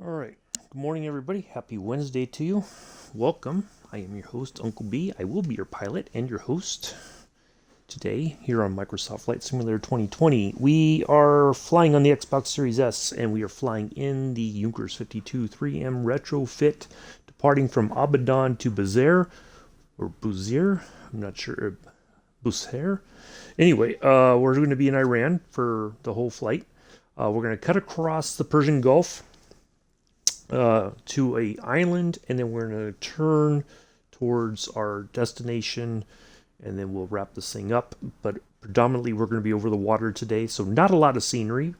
All right. Good morning, everybody. Happy Wednesday to you. Welcome. I am your host, Uncle B. I will be your pilot and your host today here on Microsoft Flight Simulator 2020. We are flying on the Xbox Series S, and we are flying in the Junkers 52 3M-Retrofit, departing from Abadan to Bushehr, or Bushehr. I'm not sure. Bushehr. Anyway, we're going to be in Iran for the whole flight. We're going to cut across the Persian Gulf to a island, and then we're going to turn towards our destination, and then we'll wrap this thing up. But predominantly we're going to be over the water today, so not a lot of scenery,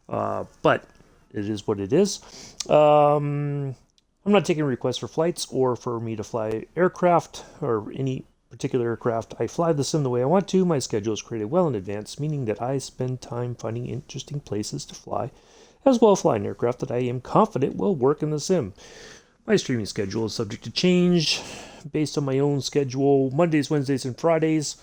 but it is what it is. I'm not taking requests for flights or for me to fly aircraft or any particular aircraft. I fly the sim the way I want to. My schedule is created well in advance, meaning that I spend time finding interesting places to fly, as well as flying aircraft that I am confident will work in the sim. My streaming schedule is subject to change based on my own schedule. Mondays, Wednesdays, and Fridays.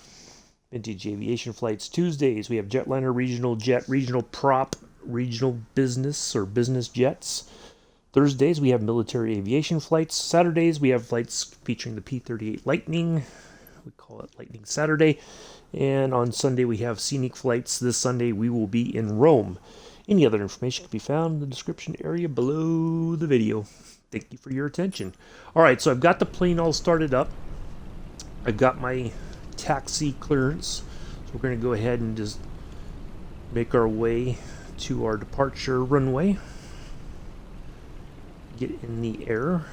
Vintage aviation flights. Tuesdays, we have jetliner, regional jet, regional prop, regional business or business jets. Thursdays, we have military aviation flights. Saturdays, we have flights featuring the P-38 Lightning. We call it Lightning Saturday. And on Sunday, we have scenic flights. This Sunday, we will be in Rome. Any other information can be found in the description area below the video. Thank you for your attention. All right, so I've got the plane all started up. I've got my taxi clearance. So we're going to go ahead and just make our way to our departure runway. Get in the air.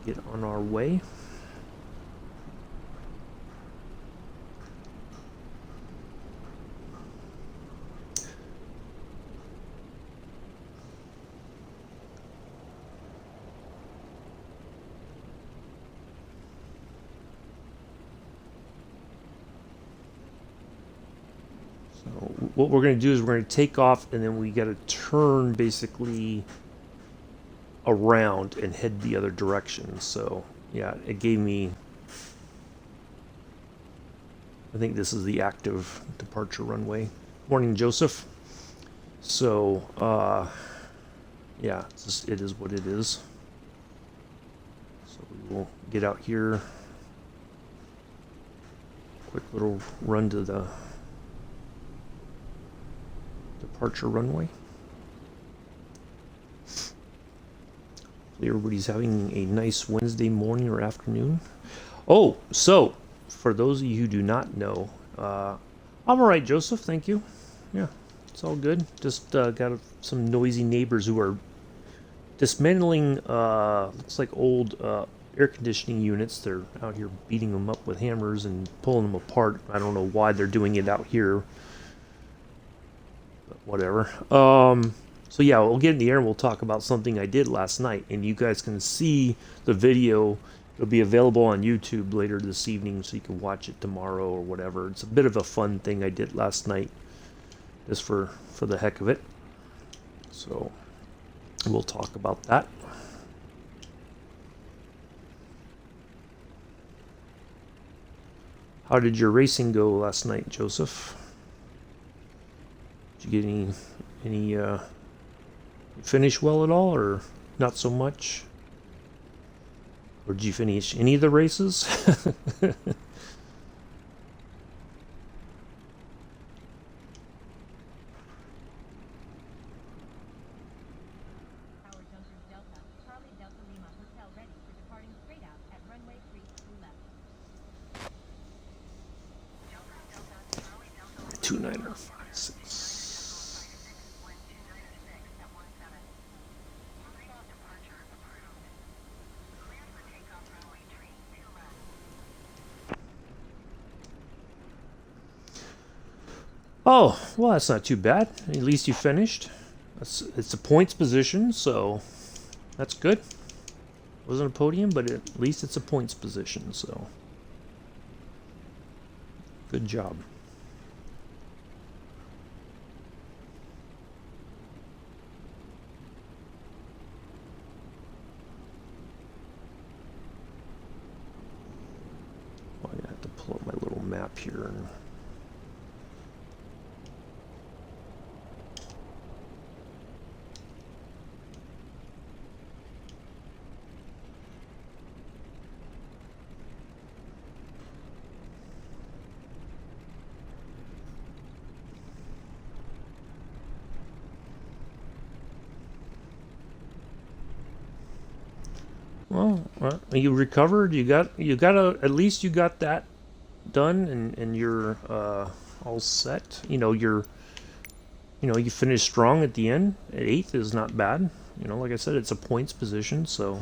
Get on our way. What we're going to do is we're going to take off, and then we got to turn basically around and head the other direction. So yeah, it gave me, I think this is the active departure runway. Morning, Joseph. So yeah, it is what it is. So we will get out here. Quick little run to the departure runway. Hopefully everybody's having a nice Wednesday morning or afternoon. Oh, so for those of you who do not know, I'm all right, Joseph. Thank you. Yeah, it's all good. Just got some noisy neighbors who are dismantling, looks like old air conditioning units. They're out here beating them up with hammers and pulling them apart. I don't know why they're doing it out here. Whatever. So yeah, we'll get in the air and we'll talk about something I did last night, and you guys can see the video. It'll be available on YouTube later this evening, so you can watch it tomorrow or whatever. It's a bit of a fun thing I did last night, just for the heck of it. So we'll talk about that. How did your racing go last night, Joseph? Did you get any finish well at all, or not so much? Or did you finish any of the races? Two niner 56. Oh, well, that's not too bad. At least you finished. It's a points position, so that's good. Wasn't a podium, but at least it's a points position, so good job. Well, I have to pull up my little map here and Well, you recovered. At least you got that done, and you're all set. You finished strong at the end. At eighth is not bad. Like I said, it's a points position, so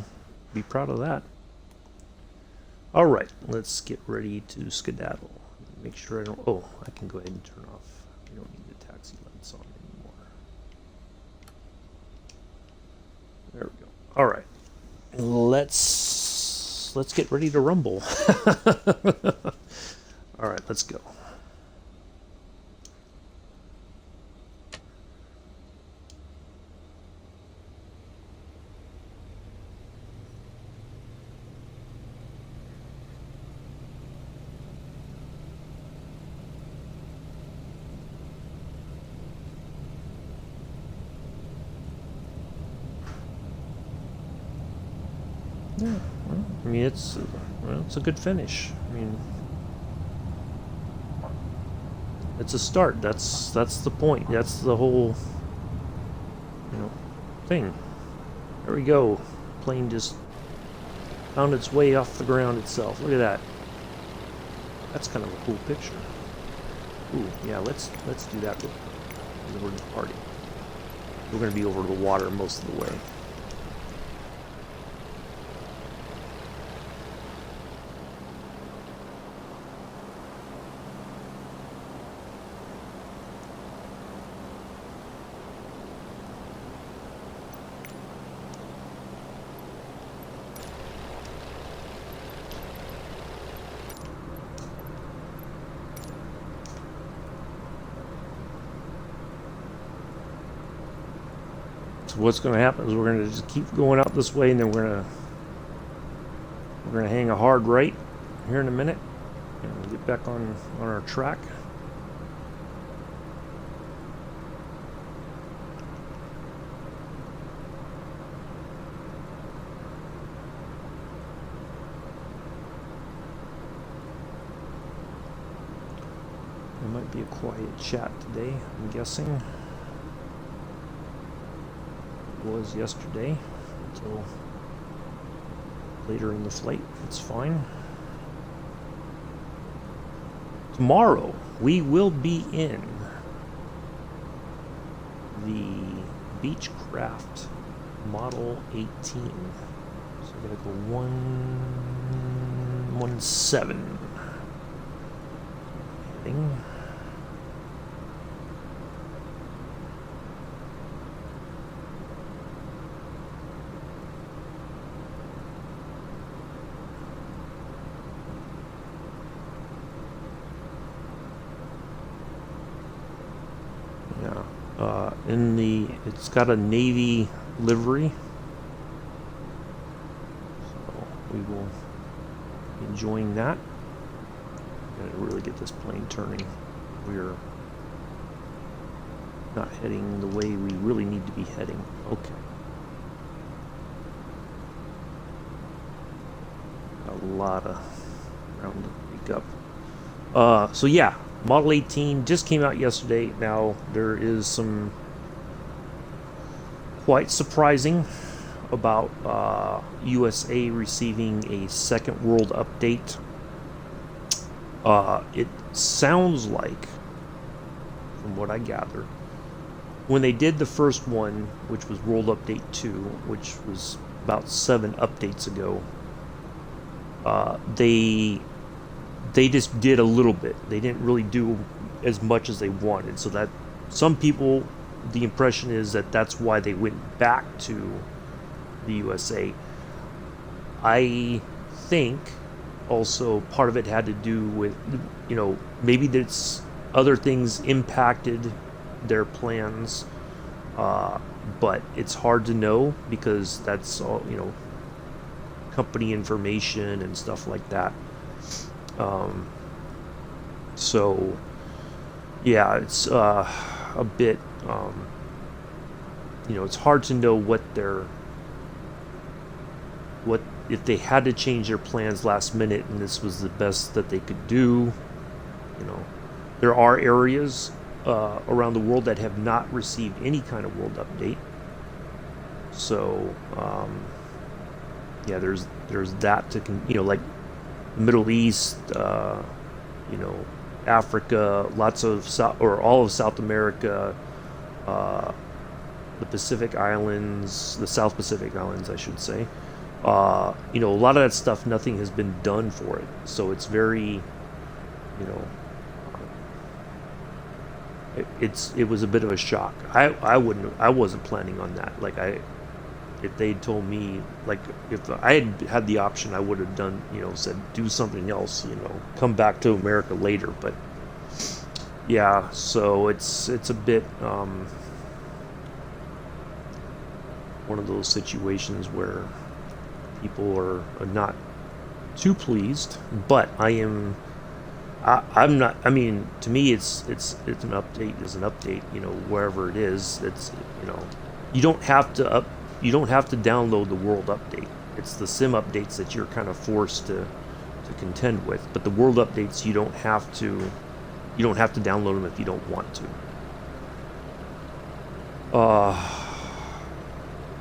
be proud of that. All right, let's get ready to skedaddle. Make sure I don't. Oh, I can go ahead and turn off. We don't need the taxi lights on anymore. There we go. All right, let's get ready to rumble. All right, let's go. Yeah, well, I mean it's a good finish. I mean, it's a start. That's the point. That's the whole thing. There we go. Plane just found its way off the ground itself. Look at that. That's kind of a cool picture. Ooh, yeah. Let's do that real quick. We're in the party. We're going to be over the water most of the way. So what's going to happen is we're going to just keep going out this way, and then we're going to hang a hard right here in a minute, and we'll get back on our track. There might be a quiet chat today, I'm guessing. Was yesterday until later in the flight. It's fine. Tomorrow we will be in the Beechcraft Model 18. So we're gonna go 117 heading. It's got a Navy livery, so we will be enjoying that. Gotta really get this plane turning. We're not heading the way we really need to be heading. Okay. A lot of ground to pick up. So yeah, Model 18 just came out yesterday. Now there is some quite surprising about USA receiving a second world update. It sounds like, from what I gather, when they did the first one, which was World Update 2, which was about 7 updates ago, they just did a little bit. They didn't really do as much as they wanted. So that some people, the impression is that that's why they went back to the USA. I think also part of it had to do with, maybe that's other things impacted their plans, but it's hard to know because that's all, company information and stuff like that. So yeah, it's a bit, it's hard to know what if they had to change their plans last minute and this was the best that they could do. There are areas around the world that have not received any kind of world update. So yeah, there's that to like Middle East, you know, Africa, lots of South, or all of South America, uh, the Pacific Islands, the South Pacific Islands, I should say. A lot of that stuff, nothing has been done for it, so it's very, you know, it was a bit of a shock. I wasn't planning on that. Like if they told me, like if I had the option, I would have done, said do something else, come back to America later. But yeah, so it's a bit one of those situations where people are not too pleased, but I'm not. I mean, to me, it's an update. Is an update. Wherever it is, it's you don't have to download the world update. It's the sim updates that you're kind of forced to contend with. But the world updates, you don't have to download them if you don't want to.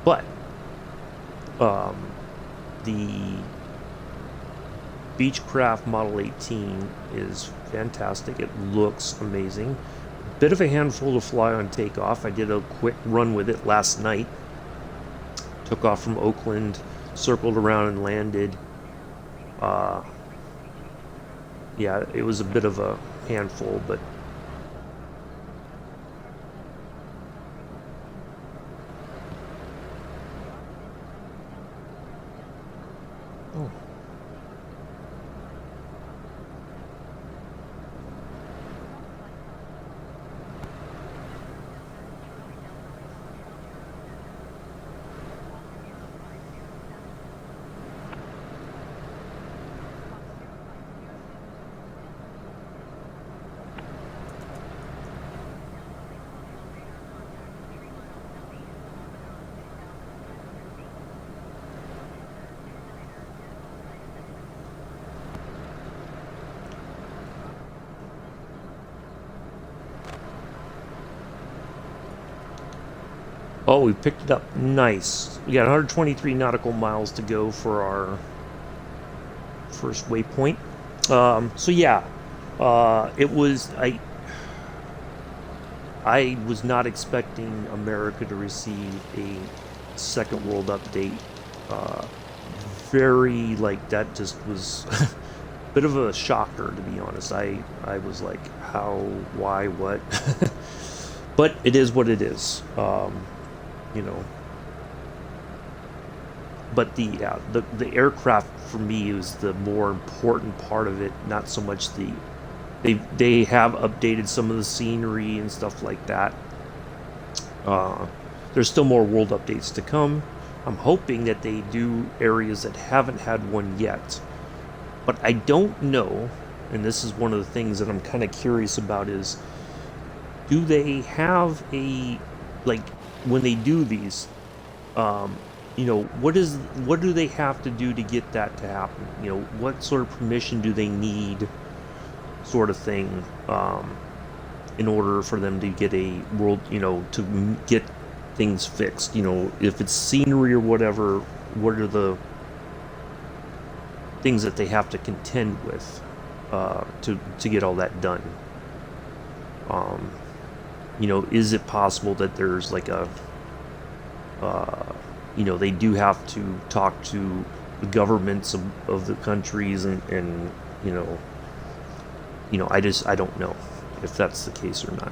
But the Beechcraft Model 18 is fantastic. It looks amazing. Bit of a handful to fly on takeoff. I did a quick run with it last night. Took off from Oakland, circled around and landed. Yeah, it was a bit of a handful, but oh. Oh, we picked it up. Nice. We got 123 nautical miles to go for our first waypoint. So yeah, it was I was not expecting America to receive a second world update. Very like that just was a bit of a shocker, to be honest. I was like, how, why, what? But it is what it is. But the aircraft for me was the more important part of it, not so much they have updated some of the scenery and stuff like that. There's still more world updates to come. I'm hoping that they do areas that haven't had one yet, but I don't know, and this is one of the things that I'm kind of curious about, is do they have like when they do these, what do they have to do to get that to happen? What sort of permission do they need, sort of thing, in order for them to get a world, to get things fixed? If it's scenery or whatever, what are the things that they have to contend with to get all that done? Is it possible that there's like they do have to talk to the governments of the countries and I don't know if that's the case or not.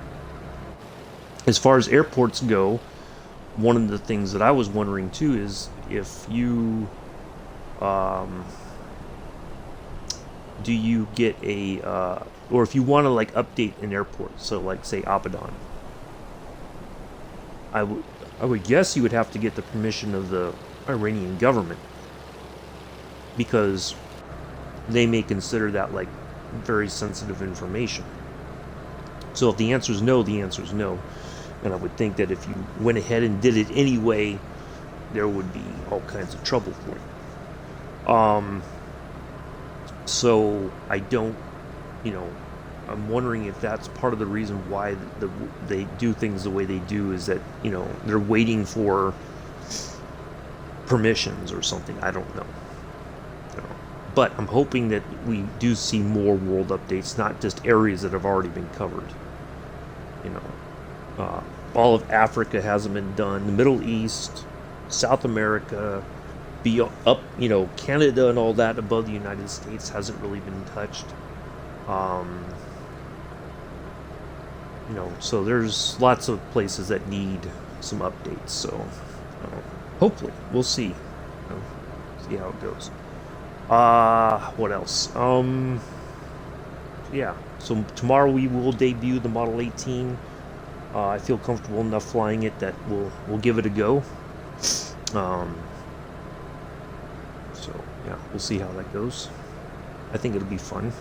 As far as airports go, one of the things that I was wondering too is if you do you get or if you want to like update an airport, so like say Abadan, I would guess you would have to get the permission of the Iranian government, because they may consider that like very sensitive information. So if the answer is no, the answer is no. And I would think that if you went ahead and did it anyway, there would be all kinds of trouble for it. So I don't, I'm wondering if that's part of the reason why they do things the way they do, is that they're waiting for permissions or something. I don't know. You know. But I'm hoping that we do see more world updates, not just areas that have already been covered. You know, all of Africa hasn't been done. The Middle East, South America, be up, you know, Canada and all that above the United States hasn't really been touched. Um, you know, so there's lots of places that need some updates. So hopefully, we'll see. You know, see how it goes. What else? Yeah. So tomorrow we will debut the Model 18. I feel comfortable enough flying it that we'll give it a go. Um, so yeah, we'll see how that goes. I think it'll be fun.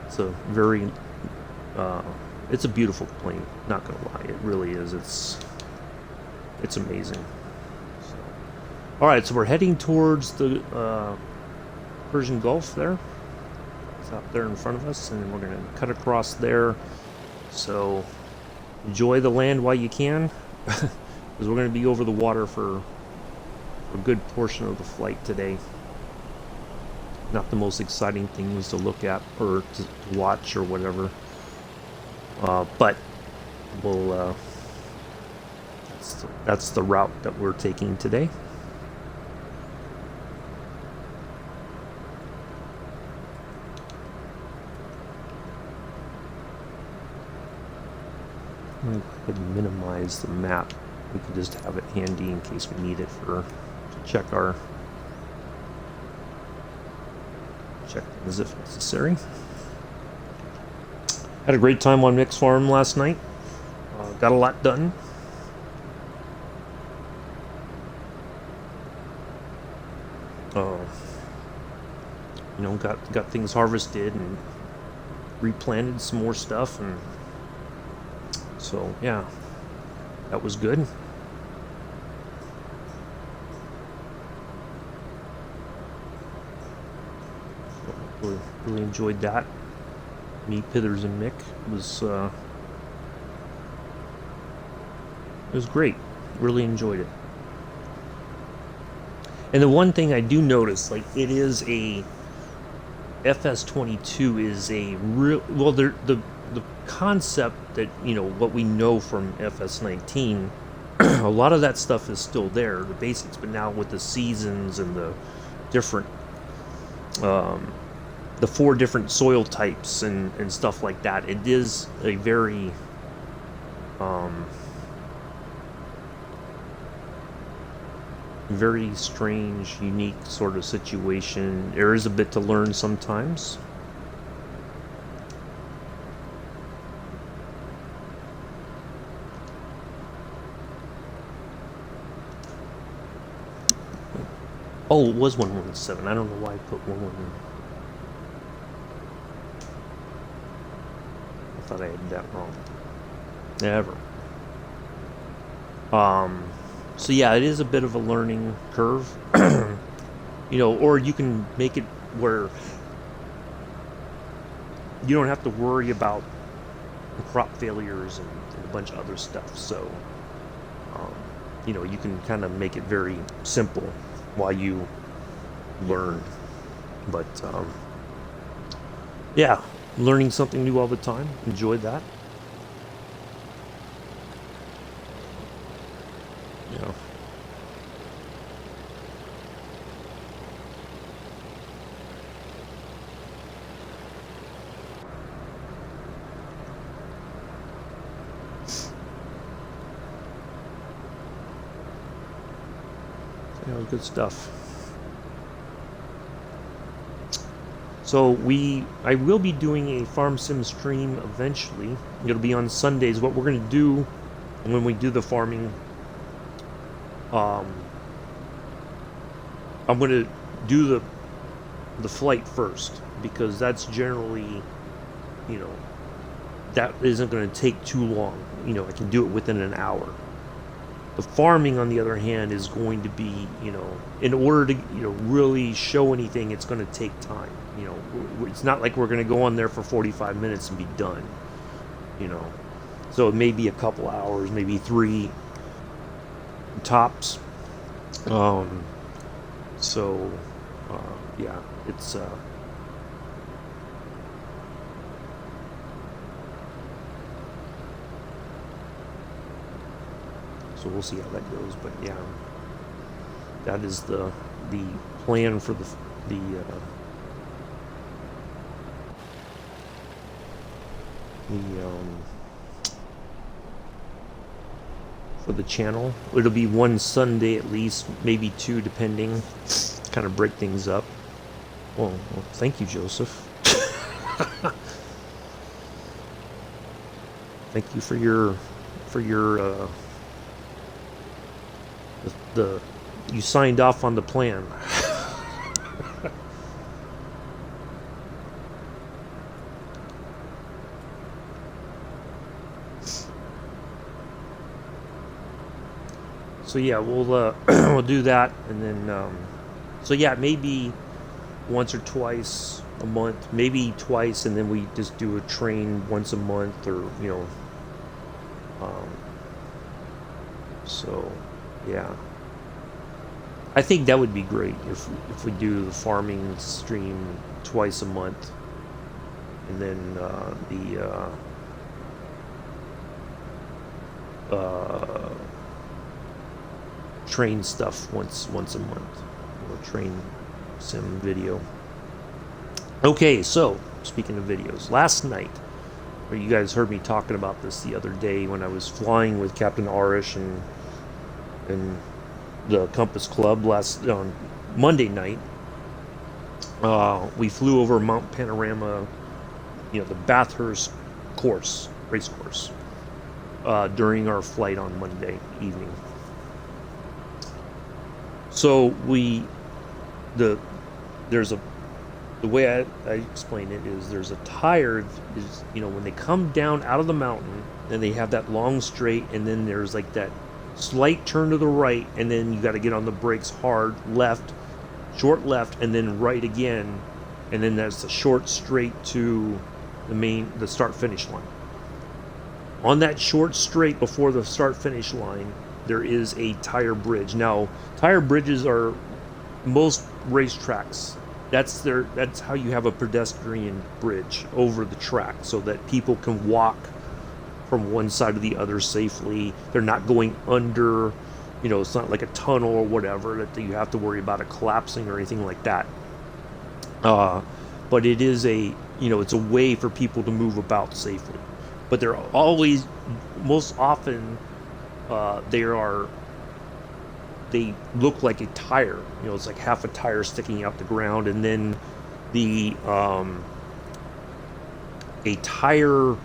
It's a very, it's a beautiful plane. Not gonna lie, it really is. It's amazing. So, all right, so we're heading towards the Persian Gulf there. It's out there in front of us, and we're gonna cut across there. So enjoy the land while you can, because we're going to be over the water for a good portion of the flight today. Not the most exciting things to look at or to watch or whatever, but we'll. That's the route that we're taking today. I'm going to minimize the map. We can just have it handy in case we need it to check things if necessary. Had a great time on Mick's farm last night. Got a lot done. You know, got things harvested and replanted some more stuff, and so yeah, that was good. Really enjoyed that. Me, Pithers, and Mick it was great. Really enjoyed it. And the one thing I do notice, like, it is a FS22 is a real well. The concept that, you know, what we know from FS19, a lot of that stuff is still there, the basics. But now with the seasons and the different, the 4 different soil types and stuff like that, it is a very very strange, unique sort of situation. There is a bit to learn sometimes. Oh, it was 117. I don't know why I put 111. I thought I had that wrong. Never. So yeah, it is a bit of a learning curve. You know, or you can make it where you don't have to worry about crop failures and a bunch of other stuff. So, you know, you can kind of make it very simple while you learn. But yeah, learning something new all the time. Enjoyed that. You know. You know, good stuff. So I will be doing a farm sim stream eventually. It'll be on Sundays. What we're going to do when we do the farming, I'm going to do the flight first, because that's generally, you know, that isn't going to take too long. You know, I can do it within an hour. The farming, on the other hand, is going to be, you know, in order to, you know, really show anything, it's going to take time. You know, it's not like we're going to go on there for 45 minutes and be done. You know, so it may be a couple hours, maybe 3 tops. Um, so, yeah, it's so we'll see how that goes. But yeah, that is the plan for the for the channel. It'll be one Sunday at least, maybe two, depending. Kind of break things up. Well, thank you, Joseph. Thank you for your the you signed off on the plan. So yeah, we'll we'll do that, and then so yeah, maybe once or twice a month, maybe twice, and then we just do a train once a month, or um, so yeah, I think that would be great if we do the farming stream twice a month, and then the train stuff once a month, or train sim video. Okay, so speaking of videos, last night, or you guys heard me talking about this the other day when I was flying with Captain Arish and the Compass Club on Monday night. We flew over Mount Panorama, the Bathurst race course, during our flight on Monday evening. So the way I explain it is, there's a tire is, when they come down out of the mountain, and they have that long straight, and then there's like that slight turn to the right, and then you got to get on the brakes hard, short left, and then right again, and then there's the short straight to the start finish line. On that short straight before the start finish line, there is a tire bridge. Now, tire bridges are most racetracks. That's how you have a pedestrian bridge over the track, so that people can walk from one side to the other safely. They're not going under, it's not like a tunnel or whatever that you have to worry about it collapsing or anything like that. But it is it's a way for people to move about safely. But they're always, most often, they look like a tire. It's like half a tire sticking out the ground, and then a tire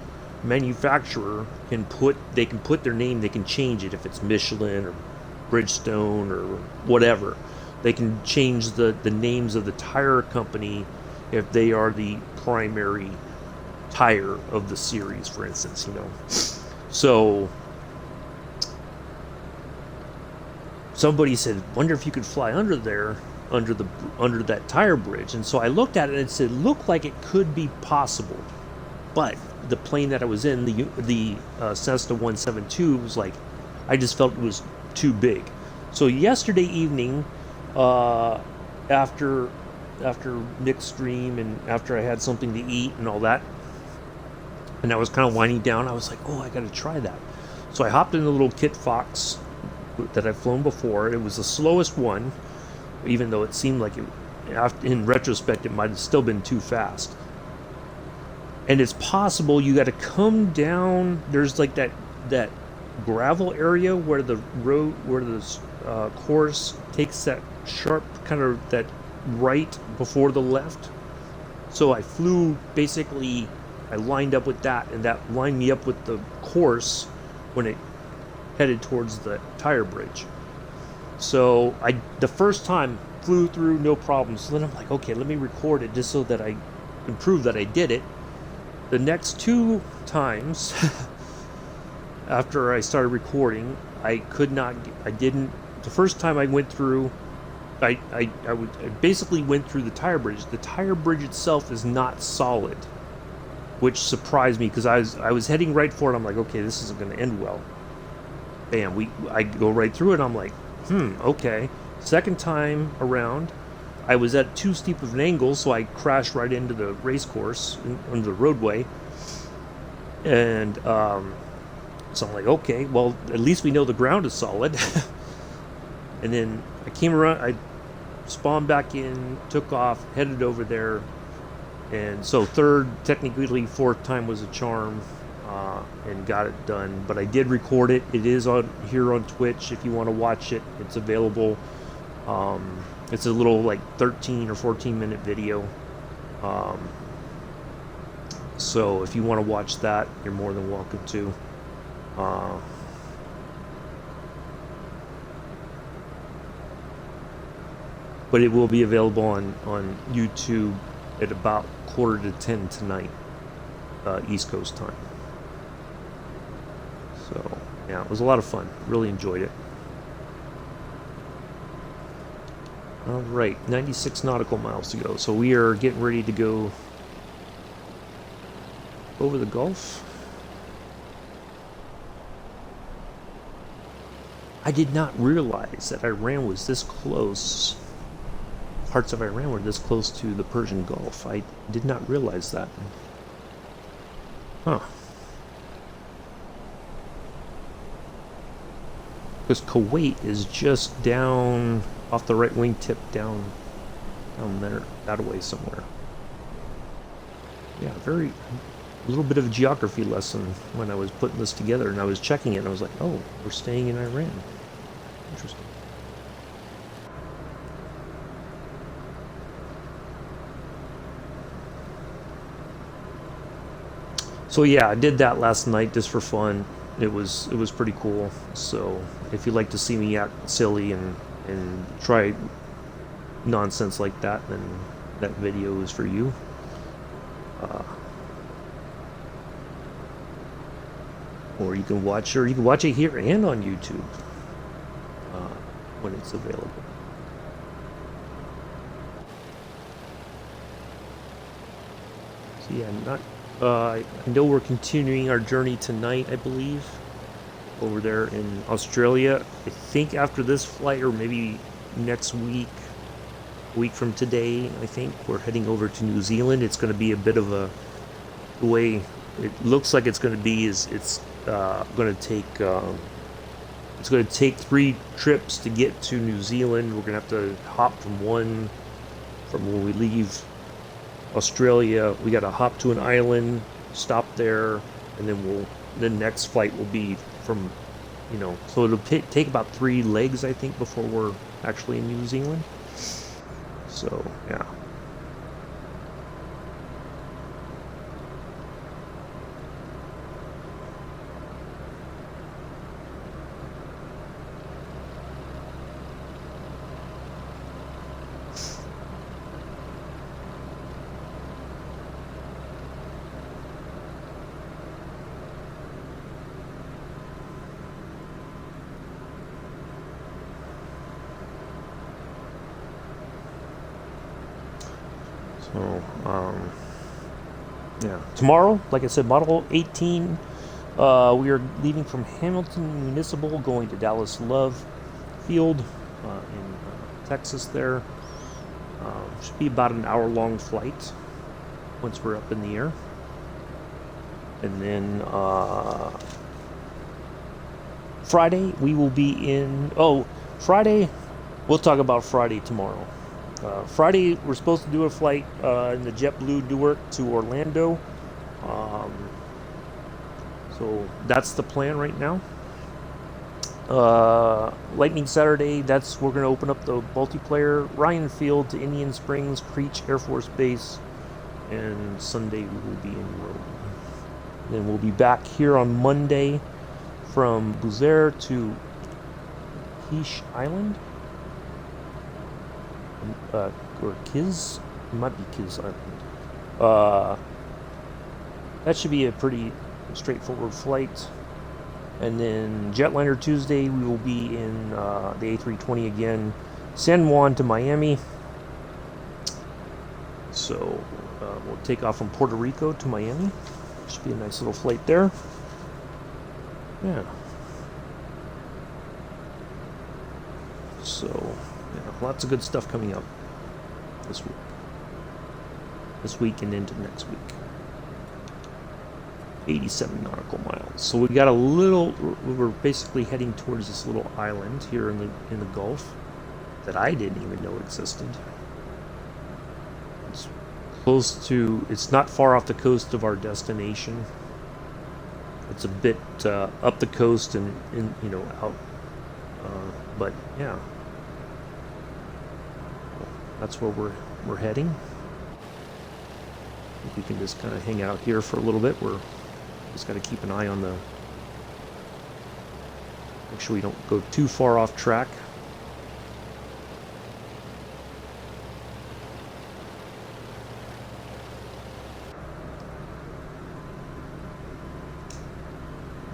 manufacturer can put their name, they can change it if it's Michelin or Bridgestone or whatever. They can change the names of the tire company if they are the primary tire of the series, for instance. So somebody said, wonder if you could fly under there, under that tire bridge. And so I looked at it, and it said, looked like it could be possible. But the plane that I was in, the Cessna 172, was like, I just felt it was too big. So yesterday evening, after mixed stream, and after I had something to eat and all that, and I was kind of winding down, I was like, I got to try that. So I hopped in the little Kit Fox that I've flown before. It was the slowest one, even though it seemed like in retrospect, it might have still been too fast. And it's possible you got to come down. There's like that gravel area where the course takes that sharp kind of that right before the left. So I flew, basically, I lined up with that, and that lined me up with the course when it headed towards the tire bridge. So the first time flew through no problem. So then I'm like, okay, let me record it just so that I can prove that I did it. The next two times after I started recording, I didn't. The first time I went through, I basically went through the tire bridge. The tire bridge itself is not solid, which surprised me, because I was heading right for it. I'm like, okay, this isn't going to end well. Bam, I go right through it. I'm like, Okay. Second time around, I was at too steep of an angle, so I crashed right into the race course, under the roadway. And so I'm like, okay, well, at least we know the ground is solid. And then I came around, I spawned back in, took off, headed over there. And so third, technically fourth time was a charm, and got it done. But I did record it. It is on here on Twitch. If you want to watch it, it's available. It's a little like 13 or 14 minute video. So if you want to watch that, you're more than welcome to. But it will be available on YouTube at about 9:45 tonight, East Coast time. So yeah, it was a lot of fun. Really enjoyed it. All right, 96 nautical miles to go. So we are getting ready to go over the Gulf. I did not realize that Iran was this close. Parts of Iran were this close to the Persian Gulf. I did not realize that. Huh. Because Kuwait is just down off the right wingtip, down there, that way somewhere. Yeah, a little bit of a geography lesson when I was putting this together, and I was checking it, and I was like, oh, we're staying in Iran. Interesting. So yeah, I did that last night just for fun. It was pretty cool. So if you like to see me act silly and try nonsense like that, then that video is for you. Or you can watch it here and on YouTube when it's available. So yeah, I know we're continuing our journey tonight, I believe, over there in Australia. I think after this flight, or maybe next week, a week from today, I think we're heading over to New Zealand. It's going to be a bit of the way it looks like it's going to be is it's going to take 3 trips to get to New Zealand. We're going to have to hop from when we leave Australia. We got to hop to an island, stop there, and then the next flight will be from, so it'll take about 3 legs, I think, before we're actually in New Zealand. So yeah. So, yeah. Tomorrow, like I said, Model 18, we are leaving from Hamilton Municipal, going to Dallas Love Field in Texas there. Should be about an hour-long flight once we're up in the air. And then Friday, we will be in... Oh, Friday, we'll talk about Friday tomorrow. Friday, we're supposed to do a flight in the JetBlue Newark to Orlando. So that's the plan right now. Lightning Saturday, we're going to open up the multiplayer. Ryan Field to Indian Springs, Creech Air Force Base. And Sunday, we will be in Rome. Then we'll be back here on Monday from Bushehr to Quiche Island. Or Kiz, it might be Kiz Island. That should be a pretty straightforward flight. And then Jetliner Tuesday, we will be in the A320 again, San Juan to Miami. So we'll take off from Puerto Rico to Miami. Should be a nice little flight there. Yeah. So, yeah, lots of good stuff coming up this week. This week and into next week. 87 nautical miles. So we got a little. We're basically heading towards this little island here in the Gulf that I didn't even know existed. It's close to. It's not far off the coast of our destination. It's a bit up the coast and out. But yeah, that's where we're heading. I think we can just kind of hang out here for a little bit. We're just got to keep an eye on the. Make sure we don't go too far off track.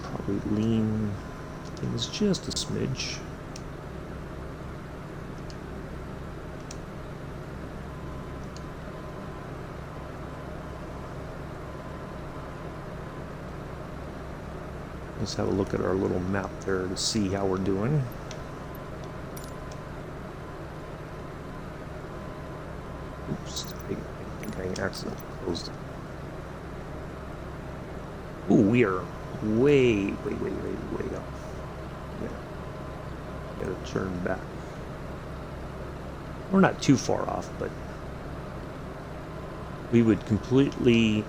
Probably lean things just a smidge. Let's have a look at our little map there to see how we're doing. Oops, I think I accidentally closed it. Ooh, we are way up. Yeah. Gotta turn back. We're not too far off, but we would completely,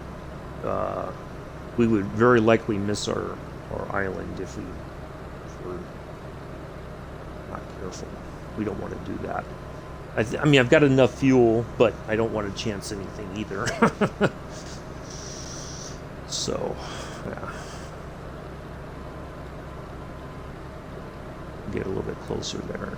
we would very likely miss our island if we're not careful. We don't want to do that. I mean, I've got enough fuel, but I don't want to chance anything either. So, yeah. Get a little bit closer there.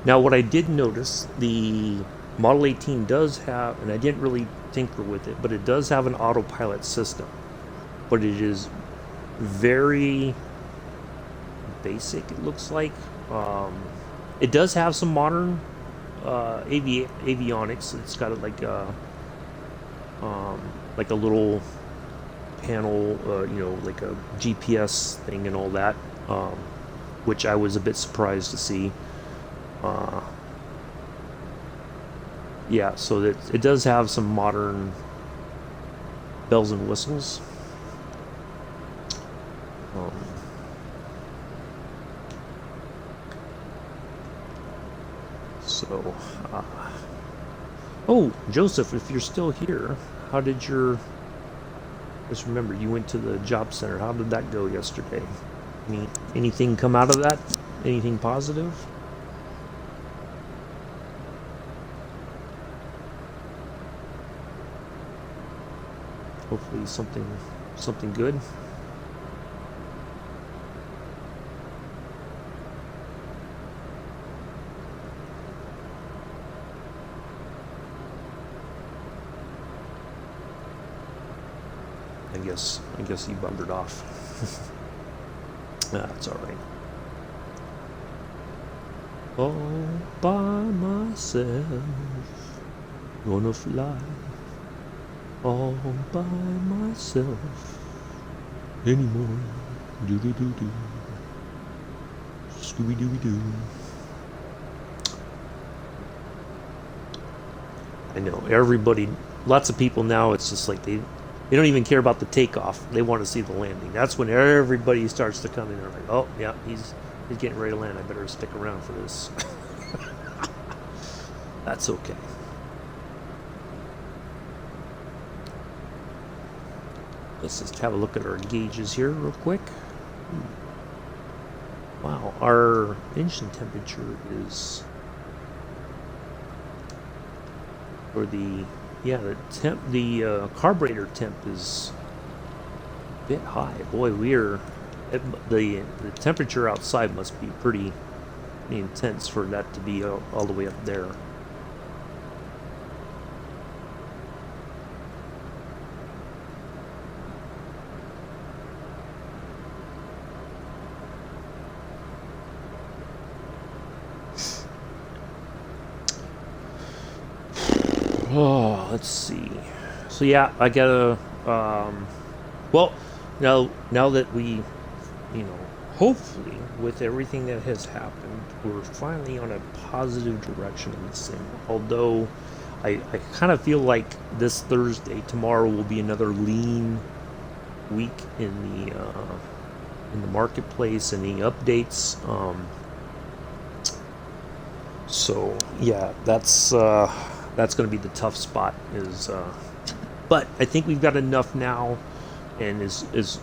Now, what I did notice, the Model 18 does have, and I didn't really tinker with it, but it does have an autopilot system. But it is very basic, it looks like. It does have some modern avionics. It's got like a little panel, like a GPS thing and all that, which I was a bit surprised to see. Yeah, so it does have some modern bells and whistles. Oh, Joseph, if you're still here, how did your... Just remember, you went to the job center. How did that go yesterday? Anything come out of that? Anything positive? Hopefully something good. I guess he bungered off. That's all right. All by myself, gonna fly. All by myself anymore. Do do do do. Scooby Dooby Doo. I know everybody. Lots of people now. It's just like they don't even care about the takeoff. They want to see the landing. That's when everybody starts to come in. They're like, oh yeah, he's getting ready to land. I better stick around for this. That's okay. Let's just have a look at our gauges here real quick. Wow, our engine temperature is, or the carburetor temp is a bit high. Boy, the temperature outside must be pretty intense for that to be all the way up there. Oh, let's see. So yeah, I gotta. Well, now that we, you know, hopefully with everything that has happened, we're finally on a positive direction in this thing. Although, I kind of feel like this Thursday, tomorrow will be another lean week in the marketplace and the updates. So yeah, that's going to be the tough spot. But I think we've got enough now, and as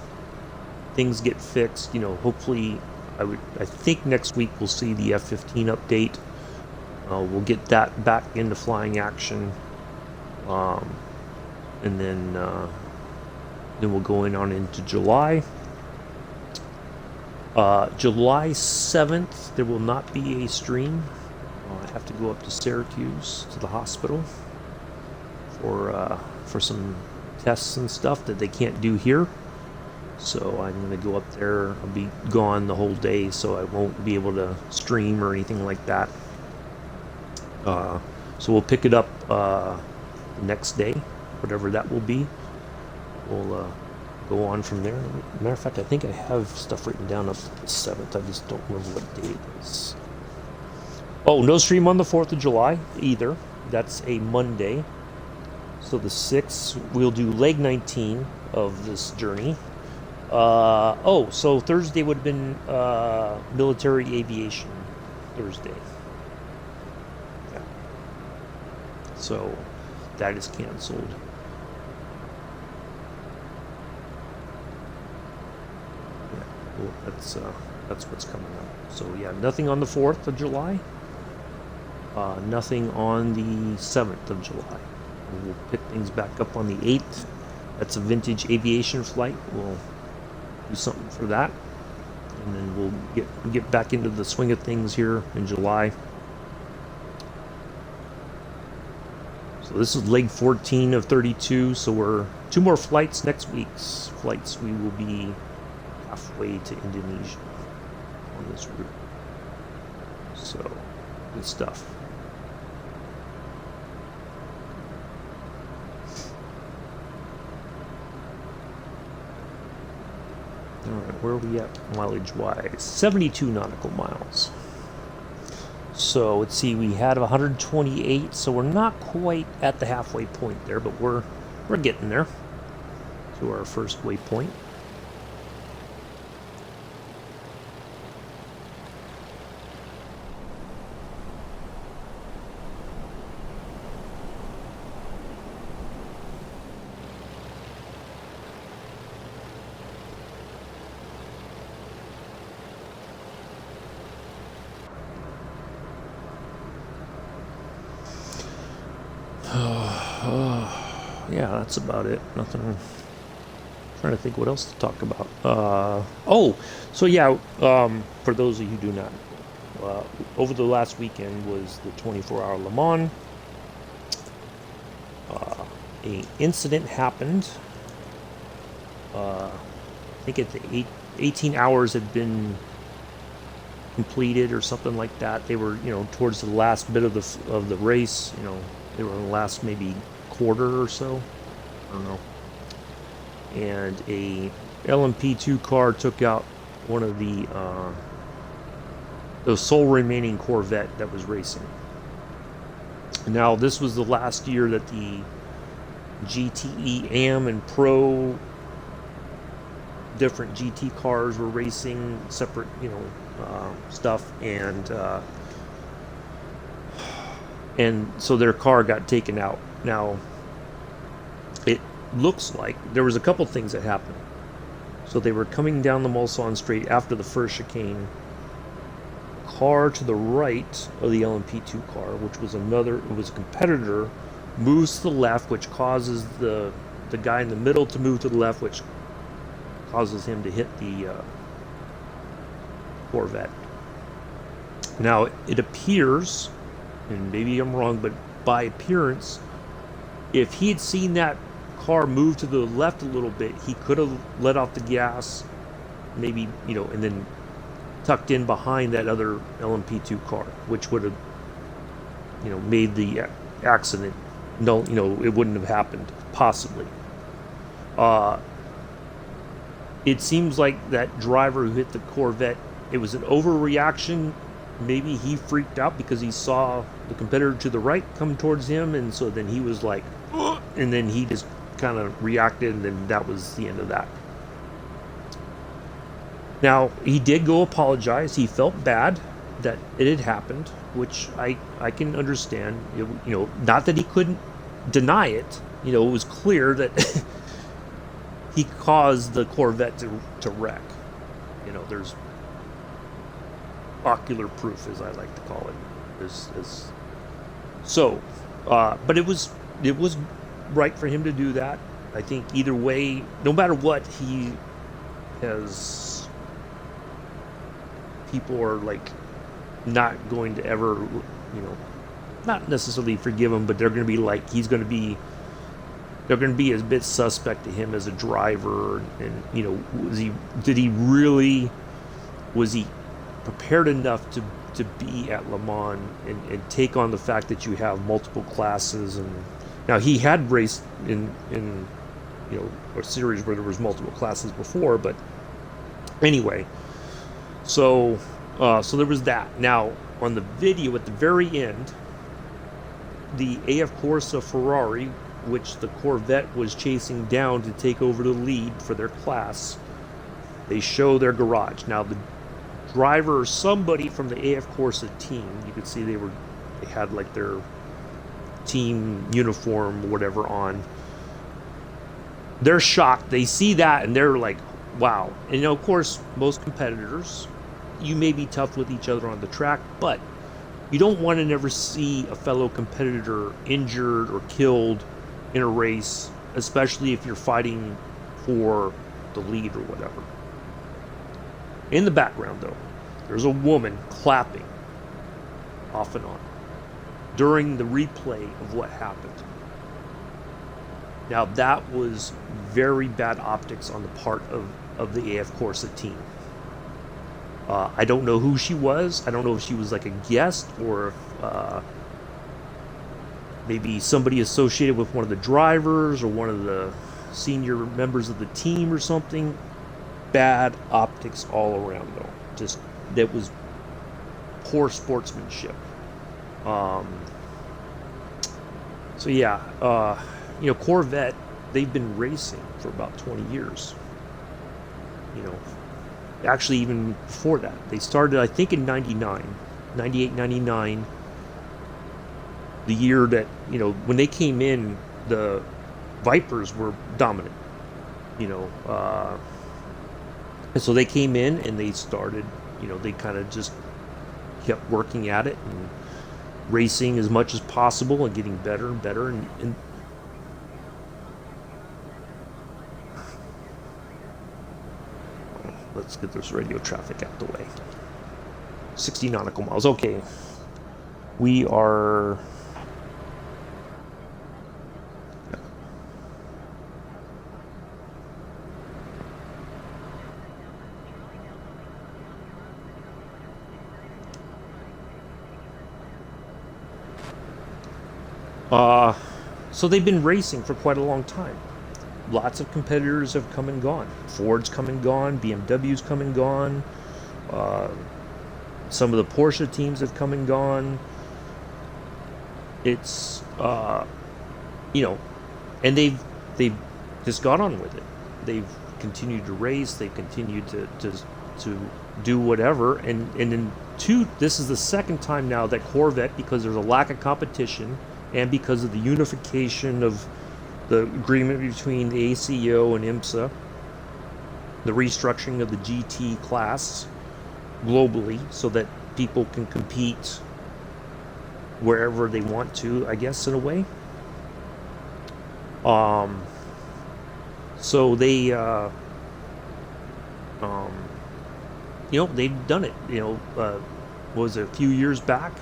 things get fixed, hopefully, I think next week we'll see the F-15 update. We'll get that back into flying action, and then we'll go on into July. July 7th, there will not be a stream. I have to go up to Syracuse to the hospital for some tests and stuff that they can't do here. So I'm going to go up there. I'll be gone the whole day, so I won't be able to stream or anything like that. So we'll pick it up the next day, whatever that will be. We'll go on from there. Matter of fact, I think I have stuff written down up the 7th. I just don't remember what day it is. Oh, no stream on the 4th of July either. That's a Monday. So the 6th, we'll do leg 19 of this journey. So Thursday would have been military aviation Thursday. Yeah. So that is canceled. Yeah, well, that's what's coming up. So yeah, nothing on the 4th of July. Nothing on the 7th of July. And we'll pick things back up on the 8th. That's a vintage aviation flight. We'll do something for that, and then we'll get back into the swing of things here in July. So this is leg 14 of 32. So we're 2 more flights next week's flights. We will be halfway to Indonesia on this route. So good stuff. Alright, where are we at mileage-wise? 72 nautical miles. So, let's see, we had 128, so we're not quite at the halfway point there, but we're getting there to our first waypoint. Yeah, that's about it. Nothing. I'm trying to think what else to talk about. So yeah, for those of you who do not know, over the last weekend was the 24-hour Le Mans. A incident happened. I think at the 18 hours had been completed or something like that. They were, towards the last bit of the race. They were in the last maybe quarter or so. I don't know. And a LMP2 car took out one of the sole remaining Corvette that was racing. Now this was the last year that the GTE AM and Pro different GT cars were racing separate, stuff, and so their car got taken out. Now, it looks like there was a couple things that happened. So they were coming down the Mulsanne Straight after the first chicane. Car to the right of the LMP2 car, which was a competitor, moves to the left, which causes the guy in the middle to move to the left, which causes him to hit the Corvette. Now, it appears, and maybe I'm wrong, but by appearance, if he had seen that car move to the left a little bit, he could have let off the gas, maybe, and then tucked in behind that other LMP2 car, which would have, made the accident no, it wouldn't have happened, possibly. Uh, it seems like that driver who hit the Corvette, it was an overreaction. Maybe he freaked out because he saw the competitor to the right come towards him, and so then he was like, "Ugh," and then he just kind of reacted, and then that was the end of that. Now, he did go apologize. He felt bad that it had happened, which I can understand. Not that he couldn't deny it. It was clear that he caused the Corvette to wreck. There's ocular proof, as I like to call it. But it was right for him to do that. I think either way, no matter what, he has people are like not going to ever, not necessarily forgive him, but they're going to be like they're going to be a bit suspect to him as a driver, and was he prepared enough to be at Le Mans and take on the fact that you have multiple classes. And now he had raced in a series where there was multiple classes before, but anyway, so there was that. Now on the video at the very end, the AF Corsa Ferrari, which the Corvette was chasing down to take over the lead for their class, they show their garage. Now the driver or somebody from the AF Corsa team, you could see they had like their team uniform or whatever on. They're shocked. They see that and they're like, wow. And of course, most competitors, you may be tough with each other on the track, but you don't want to never see a fellow competitor injured or killed in a race, especially if you're fighting for the lead or whatever. In the background, though, there's a woman clapping off and on during the replay of what happened. Now, that was very bad optics on the part of the AF Corsa team. I don't know who she was. I don't know if she was like a guest or if maybe somebody associated with one of the drivers or one of the senior members of the team or something. Bad optics all around, though. Just, that was poor sportsmanship. So yeah, Corvette, they've been racing for about 20 years. Actually even before that. They started, I think, in 98, 99. The year that, when they came in, the Vipers were dominant. And so they came in and they started, they kind of just kept working at it and racing as much as possible and getting better and better. And let's get this radio traffic out the way. 60 nautical miles. Okay. We are... So they've been racing for quite a long time. Lots of competitors have come and gone. Ford's come and gone. BMW's come and gone. Some of the Porsche teams have come and gone. It's, and they've just got on with it. They've continued to race. They've continued to do whatever. And this is the second time now that Corvette, because there's a lack of competition, and because of the unification of the agreement between the ACO and IMSA, the restructuring of the GT class globally so that people can compete wherever they want to, I guess, in a way. So they, they've done it. Was a few years back,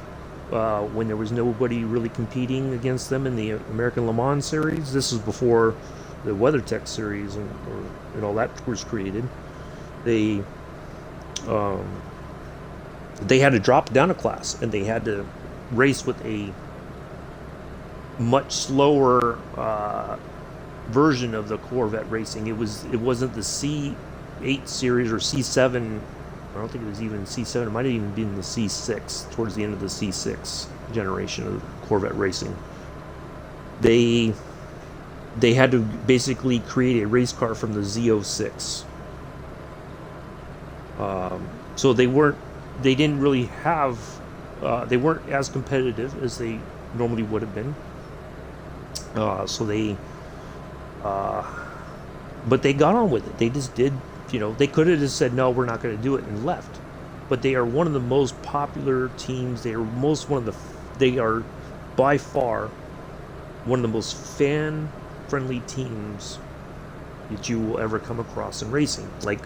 when there was nobody really competing against them in the American Le Mans series. This was before the WeatherTech series and all that was created. They had to drop down a class and they had to race with much slower version of the Corvette racing. It wasn't the C8 series or C7. I don't think it was even C7. It might have even been the C6 towards the end of the C6 generation of Corvette racing. They had to basically create a race car from the Z06. So they didn't really have, they weren't as competitive as they normally would have been. But they got on with it. They just did, they could have just said, no, we're not going to do it, and left. But they are one of the most popular teams. They are by far one of the most fan-friendly teams that you will ever come across in racing. Like,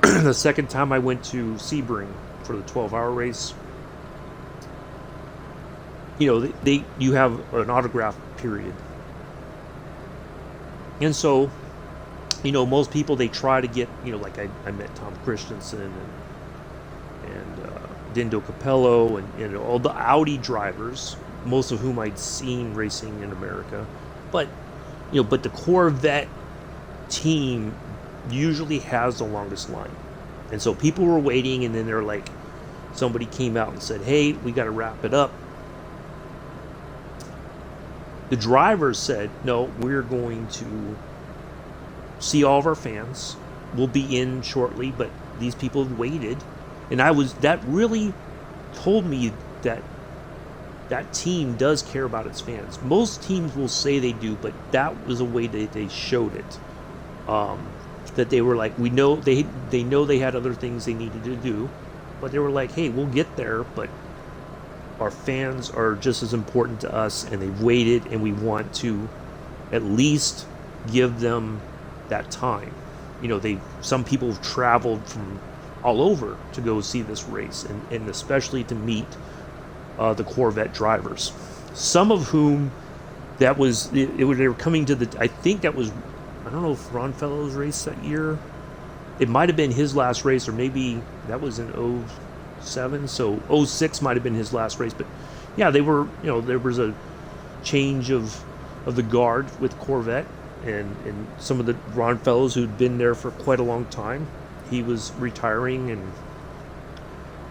the second time I went to Sebring for the 12-hour race, you have an autograph period. And so, most people, they try to get, like I met Tom Christensen and Dindo Capello and all the Audi drivers, most of whom I'd seen racing in America. But the Corvette team usually has the longest line. And so people were waiting, and then they're like, somebody came out and said, hey, we got to wrap it up. The drivers said, no, we're going to see all of our fans. We'll be in shortly, but these people have waited. And that really told me that team does care about its fans. Most teams will say they do, but that was a way that they showed it. That they were like, we know they know they had other things they needed to do, but they were like, hey, we'll get there, but our fans are just as important to us, and they've waited, and we want to at least give them that time. Some people have traveled from all over to go see this race, and especially to meet the Corvette drivers. Some of whom they were coming to I think that was, I don't know if Ron Fellows raced that year. It might have been his last race, or maybe that was in 07, so 06 might have been his last race. But yeah, they were, there was a change of the guard with Corvette, and some of the Ron Fellows who'd been there for quite a long time, he was retiring, and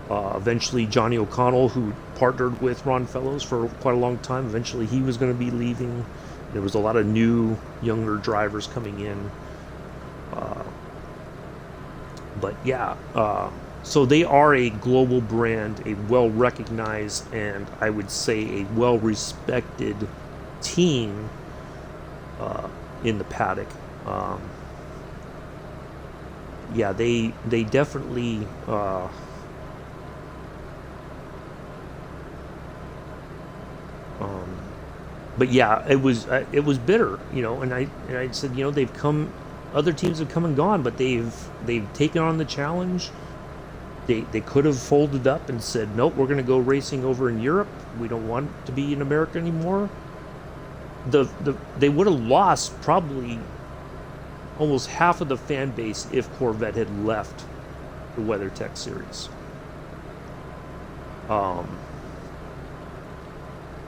eventually Johnny O'Connell, who partnered with Ron Fellows for quite a long time, eventually he was going to be leaving. There was a lot of new, younger drivers coming in. But yeah, so they are a global brand, a well-recognized, and I would say a well-respected team in the paddock. Yeah, they definitely but yeah, it was bitter, and I said, they've come, other teams have come and gone, but they've taken on the challenge. They could have folded up and said, nope, we're going to go racing over in Europe. We don't want to be in America anymore. They would have lost probably almost half of the fan base if Corvette had left the WeatherTech series.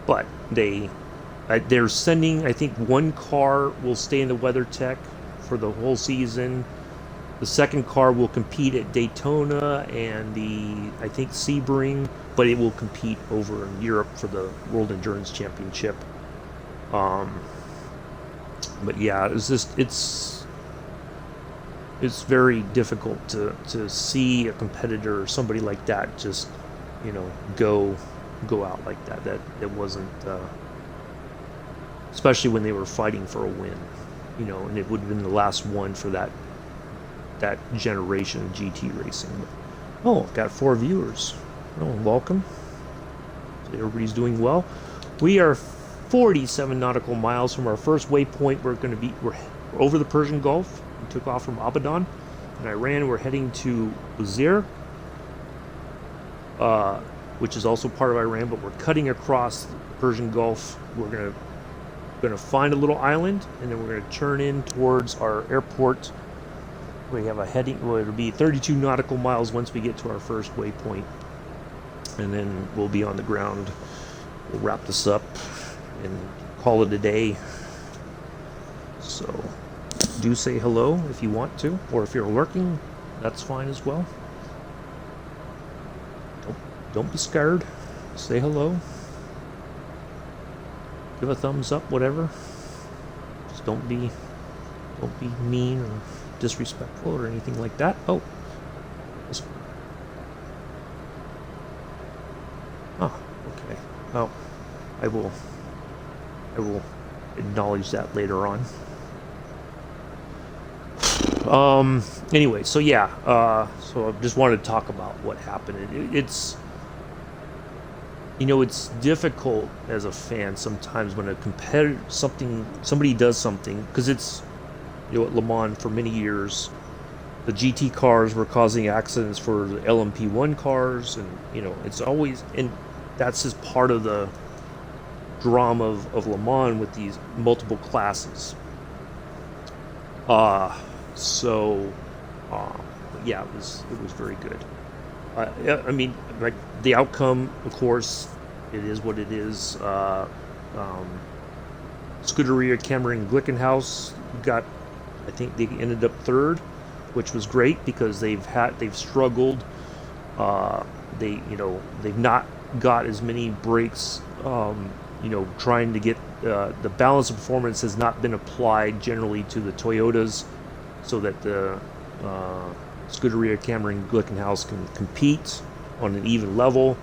But they're sending, I think one car will stay in the WeatherTech for the whole season. The second car will compete at Daytona and I think Sebring, but it will compete over in Europe for the World Endurance Championship. But yeah, it's very difficult to see a competitor or somebody like that just, go out like that. That wasn't, especially when they were fighting for a win, and it would have been the last one for that generation of GT racing. Oh, I've got 4 viewers. Oh, welcome. Everybody's doing well. We are 47 nautical miles from our first waypoint. We're over the Persian Gulf. We took off from Abadan in Iran. We're heading to Bushehr, which is also part of Iran, but we're cutting across the Persian Gulf. We're gonna find a little island, and then we're gonna turn in towards our airport. We have a heading, well, it'll be 32 nautical miles once we get to our first waypoint, and then we'll be on the ground. We'll wrap this up and call it a day. So do say hello if you want to, or if you're lurking, that's fine as well. Don't be scared. Say hello. Give a thumbs up, whatever. Just don't be mean or disrespectful or anything like that. Oh. Okay. Oh, I will acknowledge that later on. Anyway, so yeah, so I just wanted to talk about what happened. It's, you know, it's difficult as a fan sometimes when a competitor, somebody does something, because it's, you know, at Le Mans for many years, the GT cars were causing accidents for the LMP1 cars, and, you know, it's always, and that's just part of the drama of Le Mans with these multiple classes. So, yeah, it was very good. I mean, like, the outcome, of course, it is what it is. Scuderia Cameron Glickenhaus got, I think they ended up third, which was great because they've struggled. They've not got as many breaks. Trying to get the balance of performance has not been applied generally to the Toyotas, so that the Scuderia Cameron Glickenhaus can compete on an even level.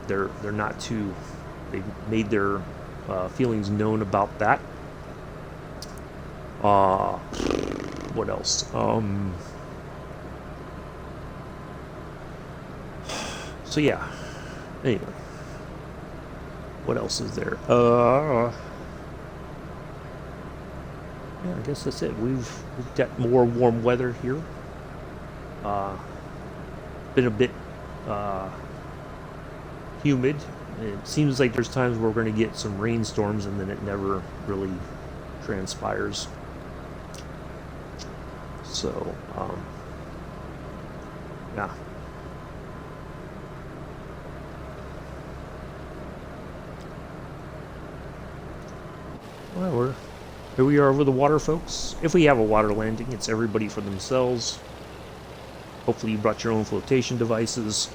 They're not too. They've made their feelings known about that. What else? So yeah. Anyway, what else is there? Yeah, I guess that's it. We've got more warm weather here. Been a bit humid. It seems like there's times where we're going to get some rainstorms, and then it never really transpires. So, yeah. Well, here we are over the water, folks. If we have a water landing, it's everybody for themselves. Hopefully you brought your own flotation devices.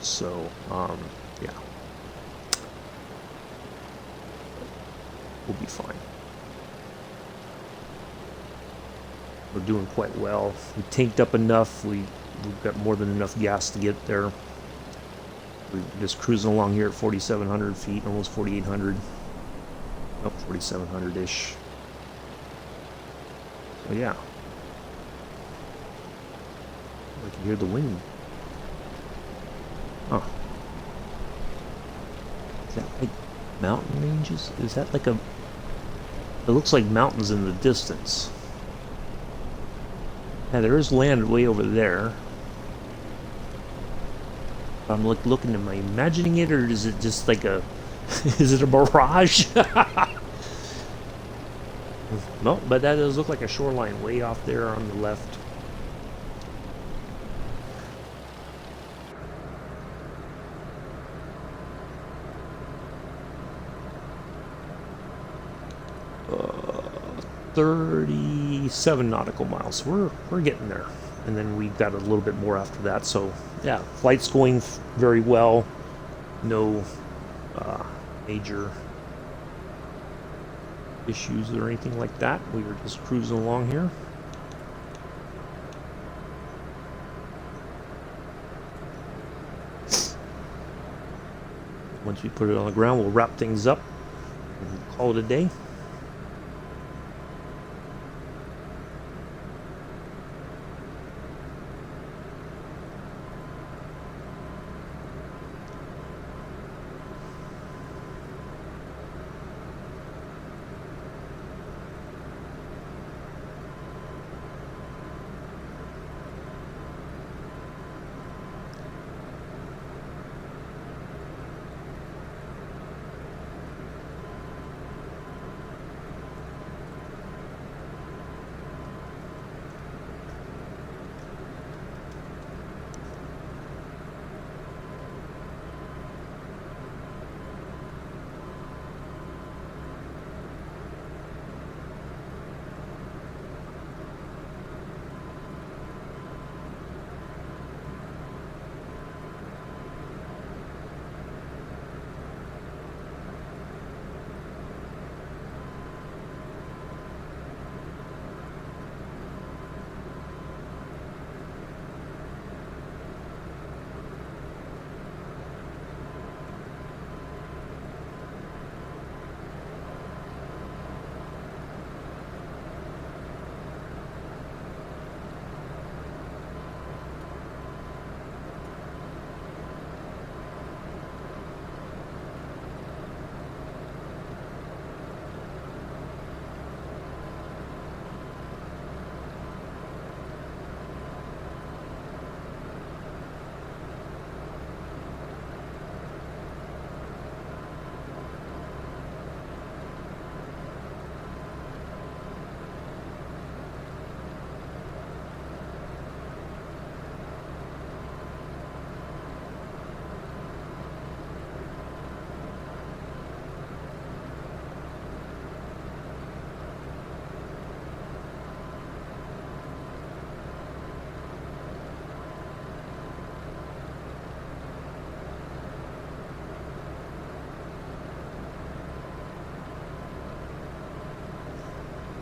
So, yeah. We'll be fine. We're doing quite well. We tanked up enough. We've got more than enough gas to get there. We're just cruising along here at 4,700 feet, almost 4,800. Oh, 4,700-ish. So yeah. I can hear the wind. Huh. Is that like mountain ranges? Is that like a... It looks like mountains in the distance. Yeah, there is land way over there. I'm looking, am I imagining it, or is it just like a... is it a mirage? No, but that does look like a shoreline way off there on the left. Uh, 37 nautical miles. We're getting there. And then we've got a little bit more after that. So, yeah, flight's going very well. No major issues or anything like that. We were just cruising along here. Once we put it on the ground, we'll wrap things up and call it a day.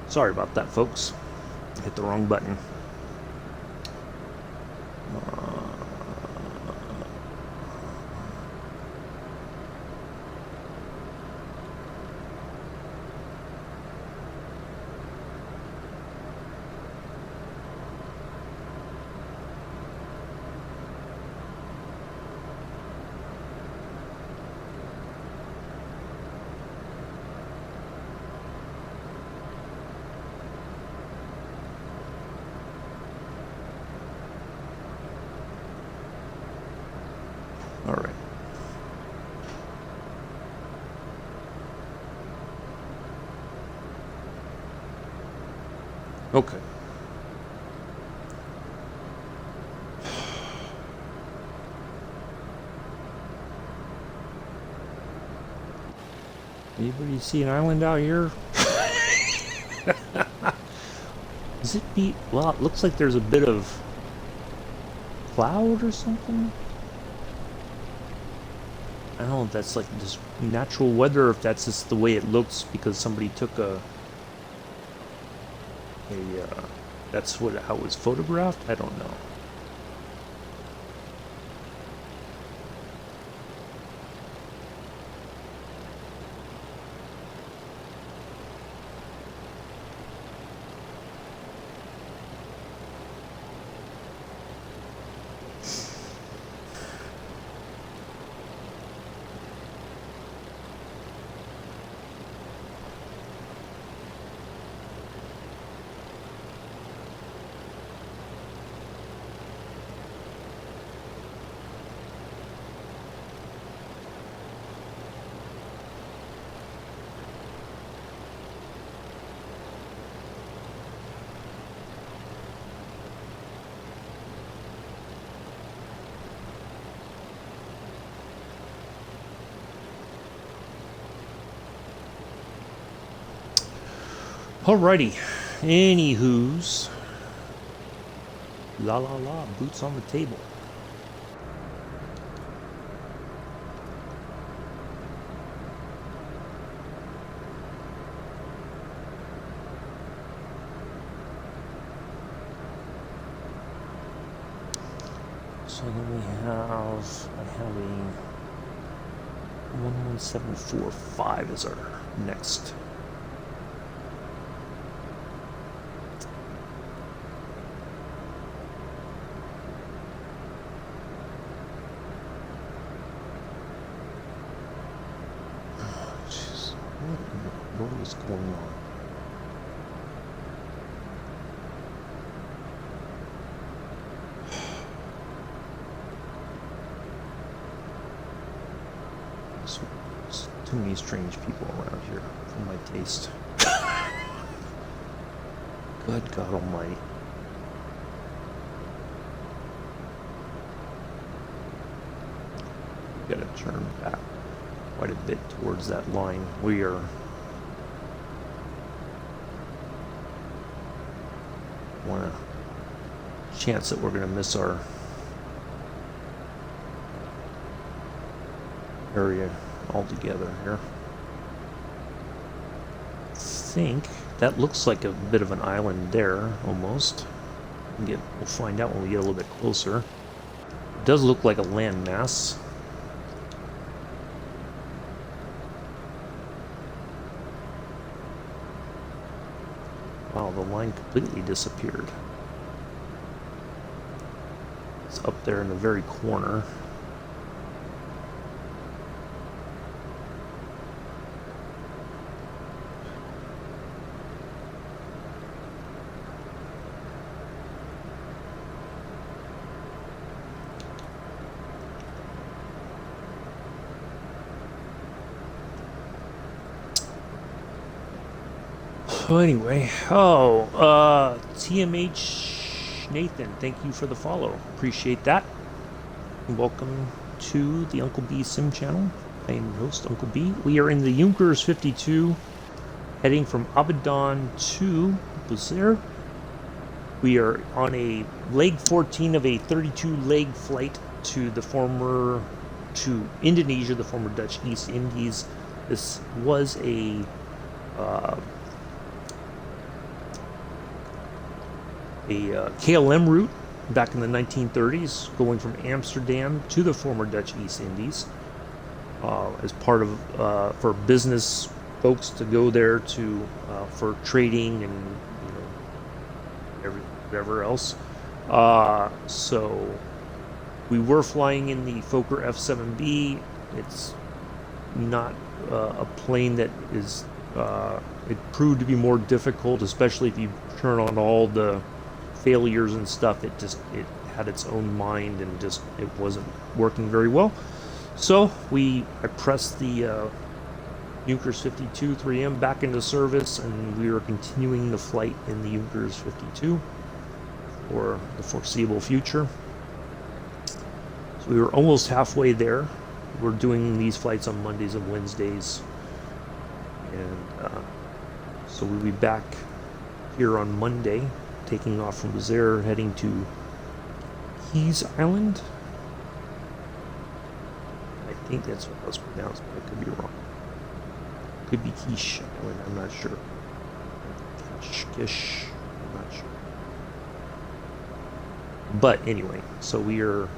Sorry about that, folks. Hit the wrong button. All right. Okay. Anybody see an island out here? Does it be... Well, it looks like there's a bit of cloud or something. I don't know if that's like just natural weather or if that's just the way it looks because somebody took that's how it was photographed. I don't know. Alrighty. Anywho's. La la la. Boots on the table. So then we have. I have a 11745 is our next. What is going on? There's too many strange people around here for my taste. Good God Almighty. Gotta turn back quite a bit towards that line. We are want a chance that we're going to miss our area altogether here. I think that looks like a bit of an island there, almost. We'll find out when we get a little bit closer. It does look like a land mass. Wow, the line completely disappeared. It's up there in the very corner. So anyway, TMH Nathan, thank you for the follow. Appreciate that. Welcome to the Uncle B Sim channel. I am your host, Uncle B. We are in the Junkers 52, heading from Abadan to Bushehr. We are on a leg 14 of a 32-leg flight to Indonesia, the former Dutch East Indies. This was a a KLM route back in the 1930s, going from Amsterdam to the former Dutch East Indies, as part of for business folks to go there to for trading and whatever else. So we were flying in the Fokker F-7B. It's not a plane that is. It proved to be more difficult, especially if you turn on all the failures and stuff. It had its own mind and it wasn't working very well. So I pressed the Junkers 52 3M back into service, and we are continuing the flight in the Junkers 52 for the foreseeable future. So we were almost halfway there. We're doing these flights on Mondays and Wednesdays, and so we'll be back here on Monday, taking off from Bushehr, heading to Keys Island. I think that's what it was pronounced, but I could be wrong. Could be Quiche Island, I'm not sure. Kish, I'm not sure. But anyway, so we are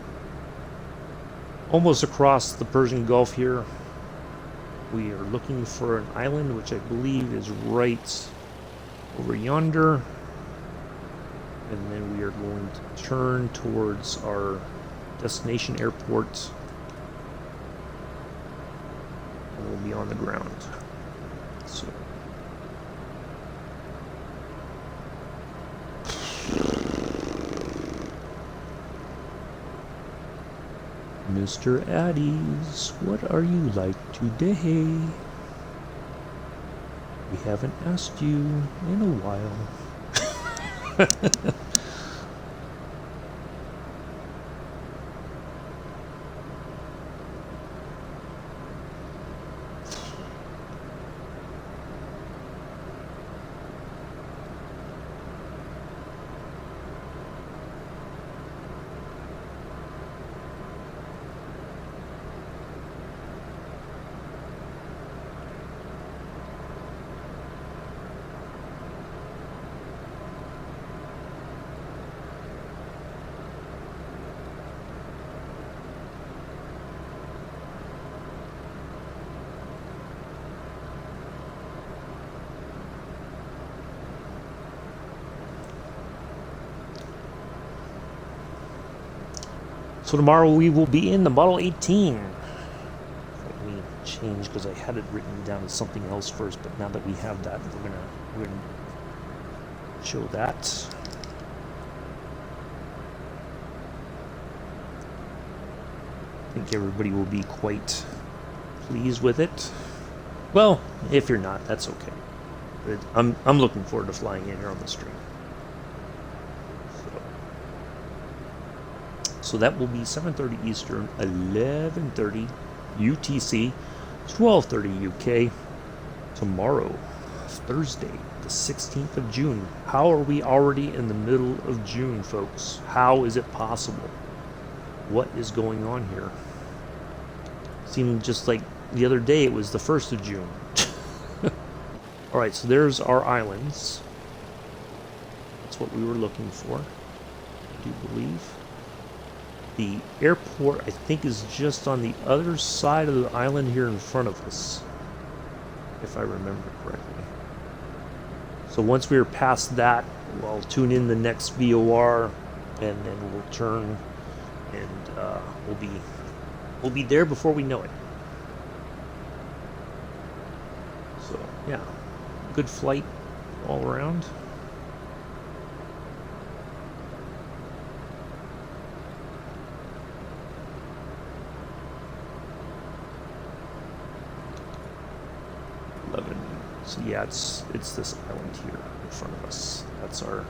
almost across the Persian Gulf here. We are looking for an island, which I believe is right over yonder. And then we are going to turn towards our destination airport. And we'll be on the ground. So Mr. Addies, what are you like today? We haven't asked you in a while. So tomorrow we will be in the Model 18. Let me change because I had it written down as something else first, but now that we have that, we're gonna show that. I think everybody will be quite pleased with it. Well, if you're not, that's okay. But I'm looking forward to flying in here on the stream. So that will be 7:30 Eastern, 11:30 UTC, 12:30 UK tomorrow, Thursday, the 16th of June. How are we already in the middle of June, folks? How is it possible? What is going on here? Seemed just like the other day it was the 1st of June. Alright, so there's our islands. That's what we were looking for, I do believe. The airport, I think, is just on the other side of the island here in front of us, if I remember correctly. So once we're past that, we'll tune in the next VOR, and then we'll turn, and we'll be there before we know it. So yeah, good flight all around. So yeah, it's this island here in front of us. That's our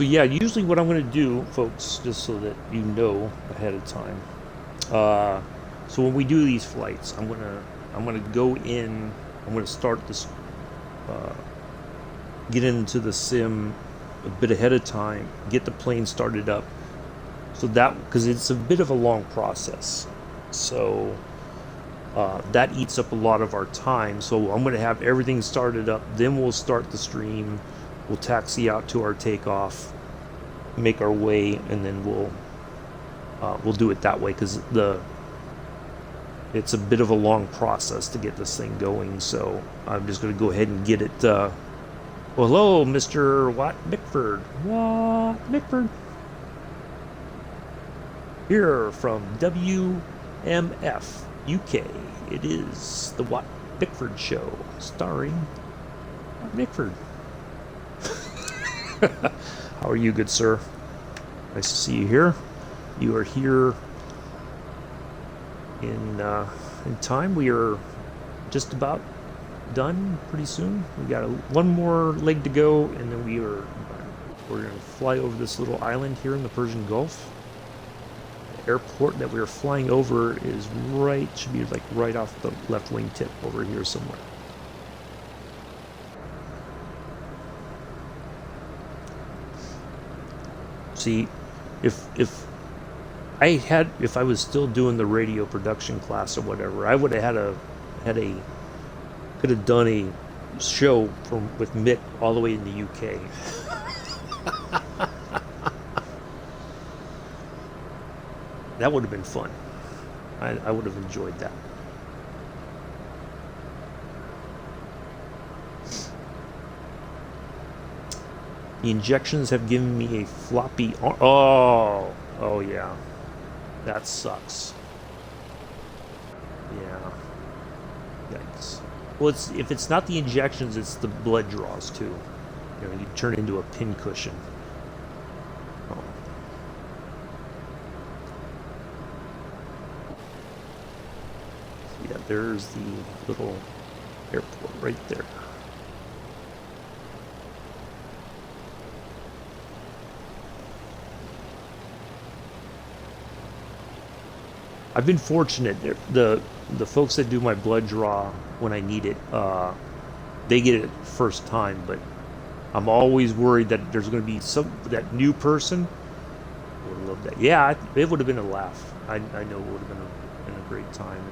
So yeah, usually what I'm going to do, folks, just so that you know ahead of time. Uh, so when we do these flights, I'm gonna go in. I'm gonna start this, uh, get into the sim a bit ahead of time, get the plane started up. So that because it's a bit of a long process. So that eats up a lot of our time. So I'm going to have everything started up. Then we'll start the stream. We'll taxi out to our takeoff, make our way, and then we'll do it that way because it's a bit of a long process to get this thing going. So I'm just going to go ahead and get it. Well, hello, Mr. Watt Bickford. Watt Bickford. Here from WMF UK. It is the Watt Bickford Show, starring Watt Bickford. How are you, good sir? Nice to see you here. You are here in time. We are just about done pretty soon. We got one more leg to go, and then we're going to fly over this little island here in the Persian Gulf. The airport that we're flying over is should be like right off the left wing tip over here somewhere. See, if I was still doing the radio production class or whatever, I would have could have done a show with Mick all the way in the UK. That would have been fun. I would have enjoyed that. The injections have given me a floppy arm. Oh yeah. That sucks. Yeah. Yikes. Well, if it's not the injections, it's the blood draws too. You know, you turn into a pincushion. Oh. Yeah, there's the little airport right there. I've been fortunate. The folks that do my blood draw when I need it, they get it first time. But I'm always worried that there's going to be that new person. Would have loved that. Yeah, it would have been a laugh. I know it would have been a great time.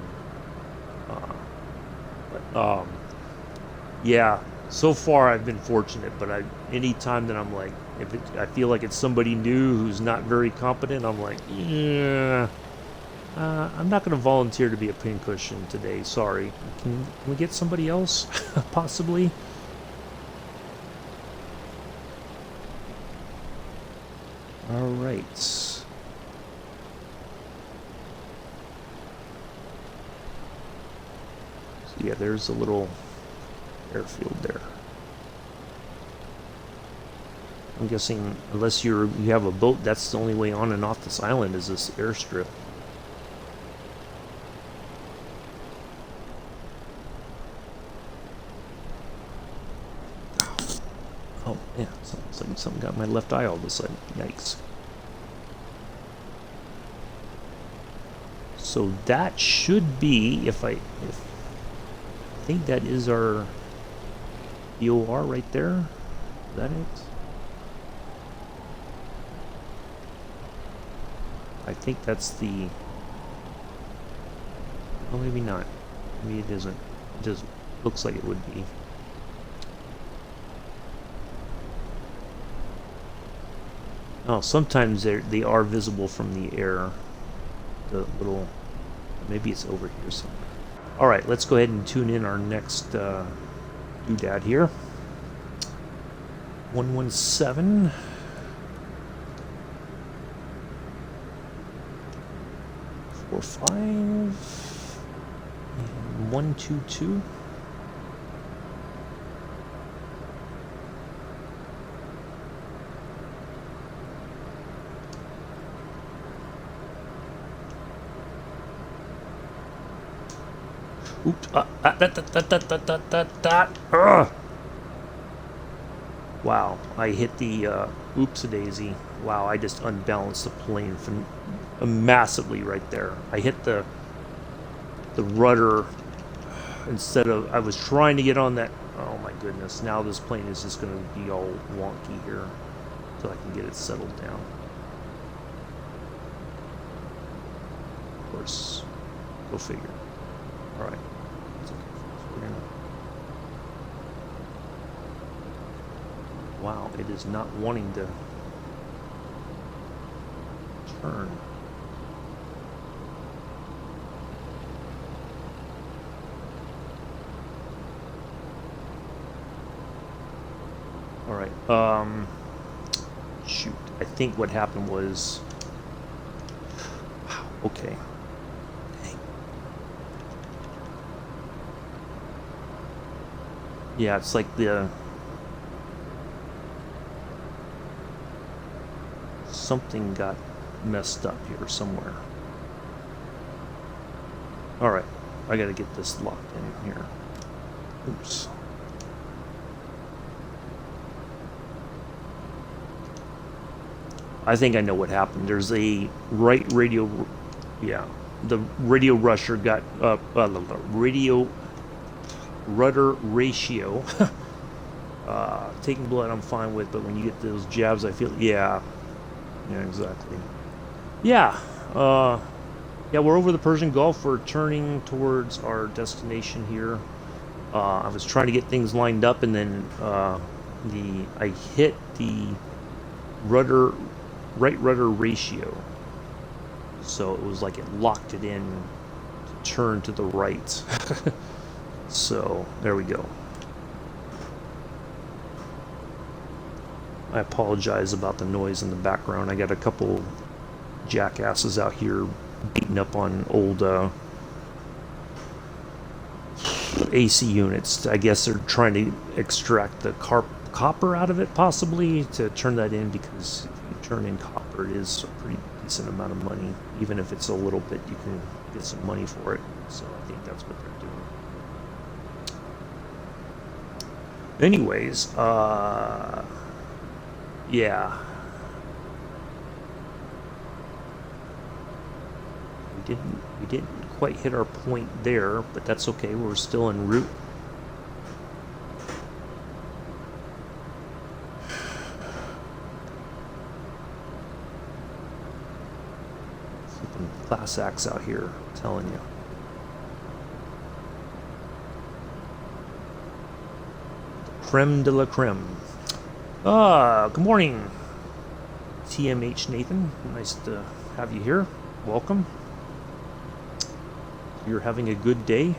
Yeah. So far I've been fortunate, but any time that I'm like, I feel like it's somebody new who's not very competent, I'm like, yeah. I'm not going to volunteer to be a pincushion today. Sorry. Can we get somebody else? Possibly? Alright. So yeah, there's a little airfield there. I'm guessing unless you have a boat, that's the only way on and off this island is this airstrip. Oh, yeah, sounds like something got my left eye all of a sudden. Yikes. So that should be, if I think that is our EOR right there. Is that it? I think that's the... Oh, maybe not. Maybe it isn't. It just looks like it would be. Oh, sometimes they are visible from the air. The little... Maybe it's over here somewhere. Alright, let's go ahead and tune in our next doodad here. 117. Four, 5. And 122. Oops. Wow, I hit the oops-a-daisy. Wow, I just unbalanced the plane from massively right there. I hit the rudder instead of, I was trying to get on that. Oh my goodness, now this plane is just going to be all wonky here until I can get it settled down. Of course, go figure. All right. That's okay. So we're gonna... Wow, it is not wanting to turn. All right. Shoot. I think what happened was... Wow, okay. Dang. Yeah, it's like the... Something got messed up here somewhere. All right, I gotta get this locked in here. Oops. I think I know what happened. There's a right radio, yeah, the radio rusher got radio rudder ratio. Taking blood I'm fine with, but when you get those jabs, I feel, yeah, exactly. Yeah, yeah, we're over the Persian Gulf. We're turning towards our destination here. I was trying to get things lined up, and then I hit the right rudder ratio, so it was like it locked it in to turn to the right. So there we go. I apologize about the noise in the background. I got a couple jackasses out here beating up on old AC units. I guess they're trying to extract the copper out of it, possibly, to turn that in, because if you turn in copper, it is a pretty decent amount of money. Even if it's a little bit, you can get some money for it. So I think that's what they're doing. Anyways, yeah. We didn't quite hit our point there, but that's okay. We're still en route. Flipping class acts out here, I'm telling you. The creme de la creme. Good morning, TMH Nathan. Nice to have you here. Welcome. You're having a good day.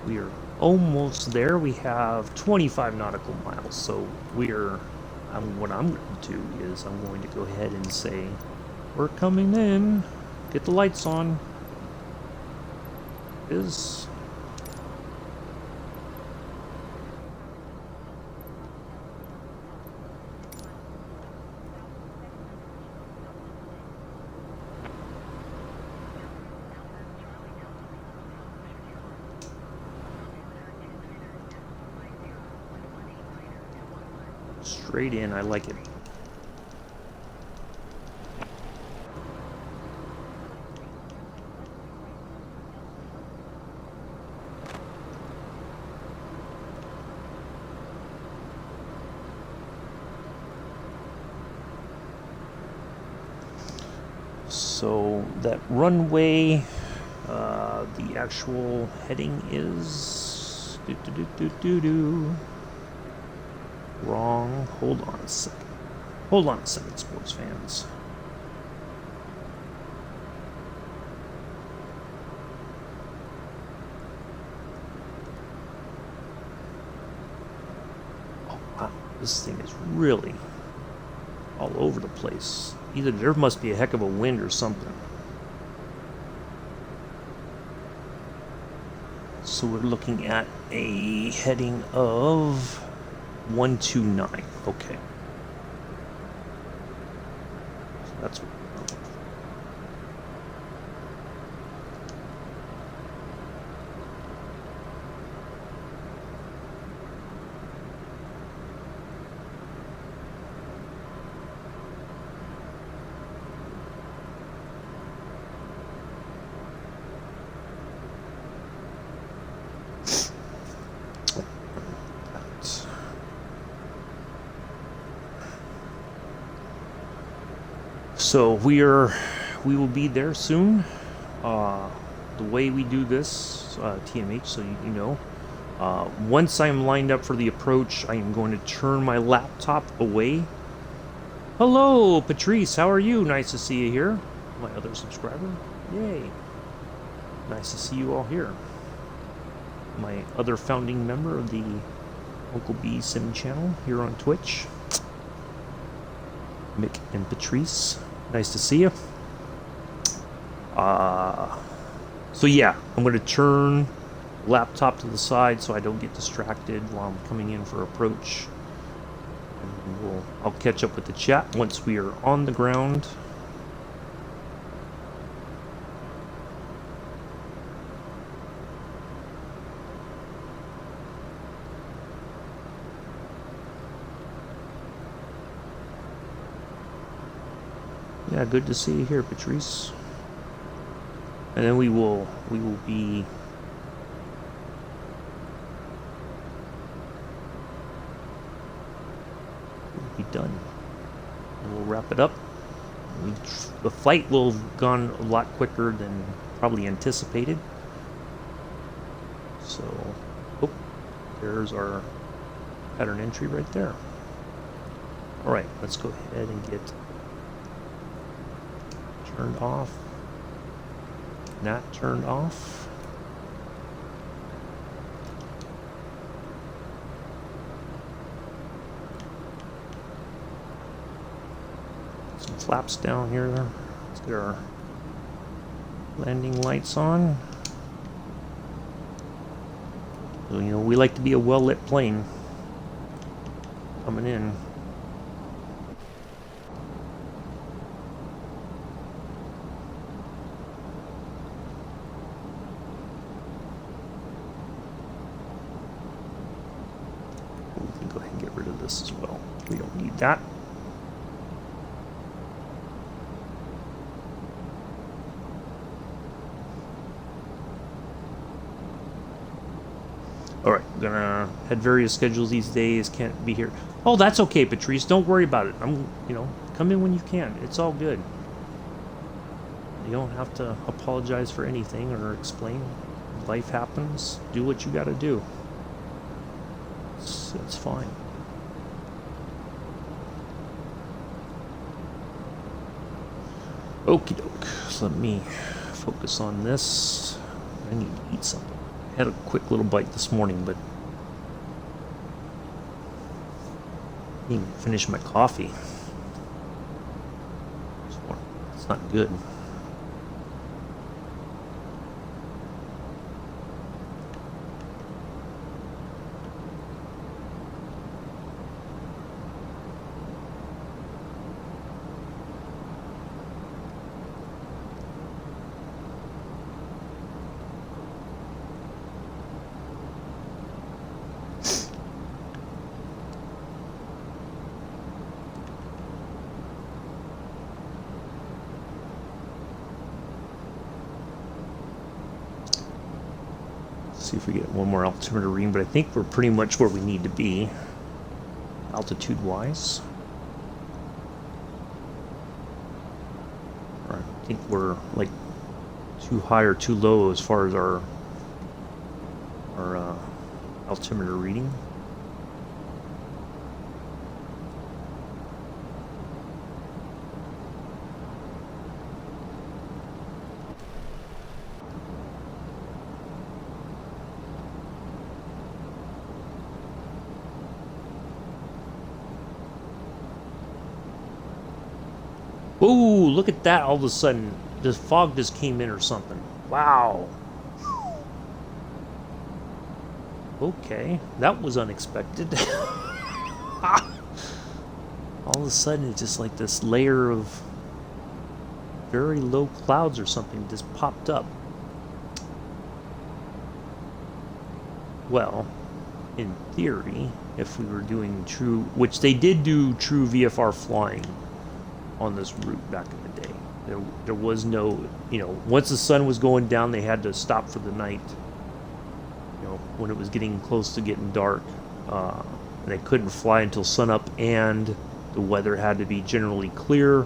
We are almost there. We have 25 nautical miles, so we're... what I'm going to do is I'm going to go ahead and say, we're coming in. Get the lights on. Is... straight in, I like it. So that runway, the actual heading is wrong. Hold on a second. Hold on a second, sports fans. Oh wow, this thing is really all over the place. Either there must be a heck of a wind or something. So we're looking at a heading of 129. Okay. So that's what we're looking for. So we will be there soon. The way we do this, TMH, so you know, once I'm lined up for the approach, I am going to turn my laptop away. Hello, Patrice. How are you? Nice to see you here. My other subscriber. Yay. Nice to see you all here. My other founding member of the Uncle B Sim channel here on Twitch. Mick and Patrice. Nice to see you. So yeah, I'm going to turn laptop to the side so I don't get distracted while I'm coming in for approach. And I'll catch up with the chat once we are on the ground. Yeah, good to see you here, Patrice. And then we will be done. And we'll wrap it up. The flight will have gone a lot quicker than probably anticipated. So, oh, there's our pattern entry right there. All right, let's go ahead and get turned off. Not turned off. Some flaps down here. Let's get our landing lights on. So, you know, we like to be a well-lit plane coming in. As well. We don't need that. All right, I'm gonna had various schedules these days. Can't be here. Oh, that's okay, Patrice. Don't worry about it. You know, come in when you can. It's all good. You don't have to apologize for anything or explain. Life happens. Do what you got to do. It's fine. Okie doke. So let me focus on this. I need to eat something. I had a quick little bite this morning, but I didn't even finish my coffee. It's not good. See if we get one more altimeter reading, but I think we're pretty much where we need to be, altitude-wise. I think we're like too high or too low as far as our altimeter reading. Ooh, look at that, all of a sudden. The fog just came in or something. Wow. Okay, that was unexpected. All of a sudden, it's just like this layer of very low clouds or something just popped up. Well, in theory, if we were doing true, which they did do true VFR flying on this route back in the day. There was no, you know, once the sun was going down, they had to stop for the night. You know, when it was getting close to getting dark, they couldn't fly until sunup, and the weather had to be generally clear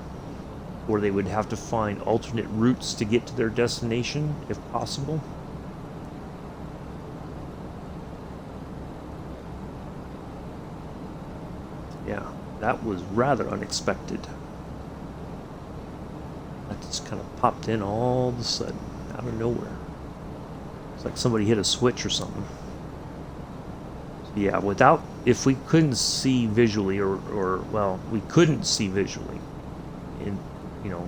or they would have to find alternate routes to get to their destination if possible. Yeah, that was rather unexpected. That just kind of popped in all of a sudden, out of nowhere. It's like somebody hit a switch or something. So yeah, if we couldn't see visually, or well, we couldn't see visually, in,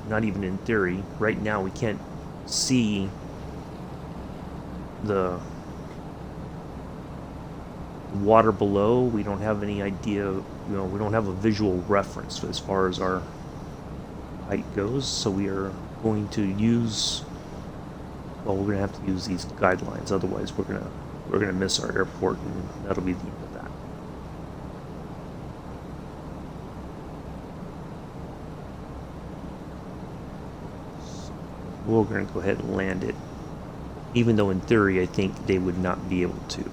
not even in theory. Right now, we can't see the water below. We don't have any idea, we don't have a visual reference as far as our height goes, so we are going to use, we're going to have to use these guidelines, otherwise we're going to miss our airport, and that'll be the end of that. So we're going to go ahead and land it, even though in theory I think they would not be able to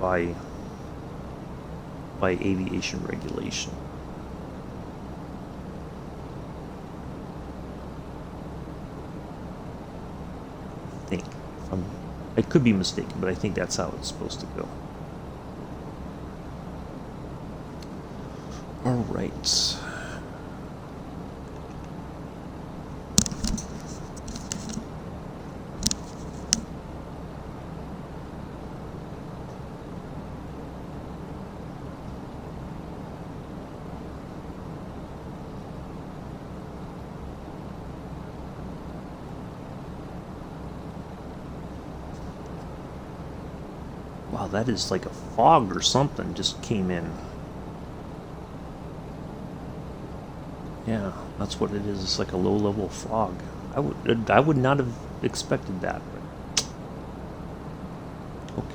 by aviation regulation. I think. I could be mistaken, but I think that's how it's supposed to go. All right. Wow, that is like a fog or something just came in. Yeah, that's what it is. It's like a low-level fog. I would not have expected that. But okay.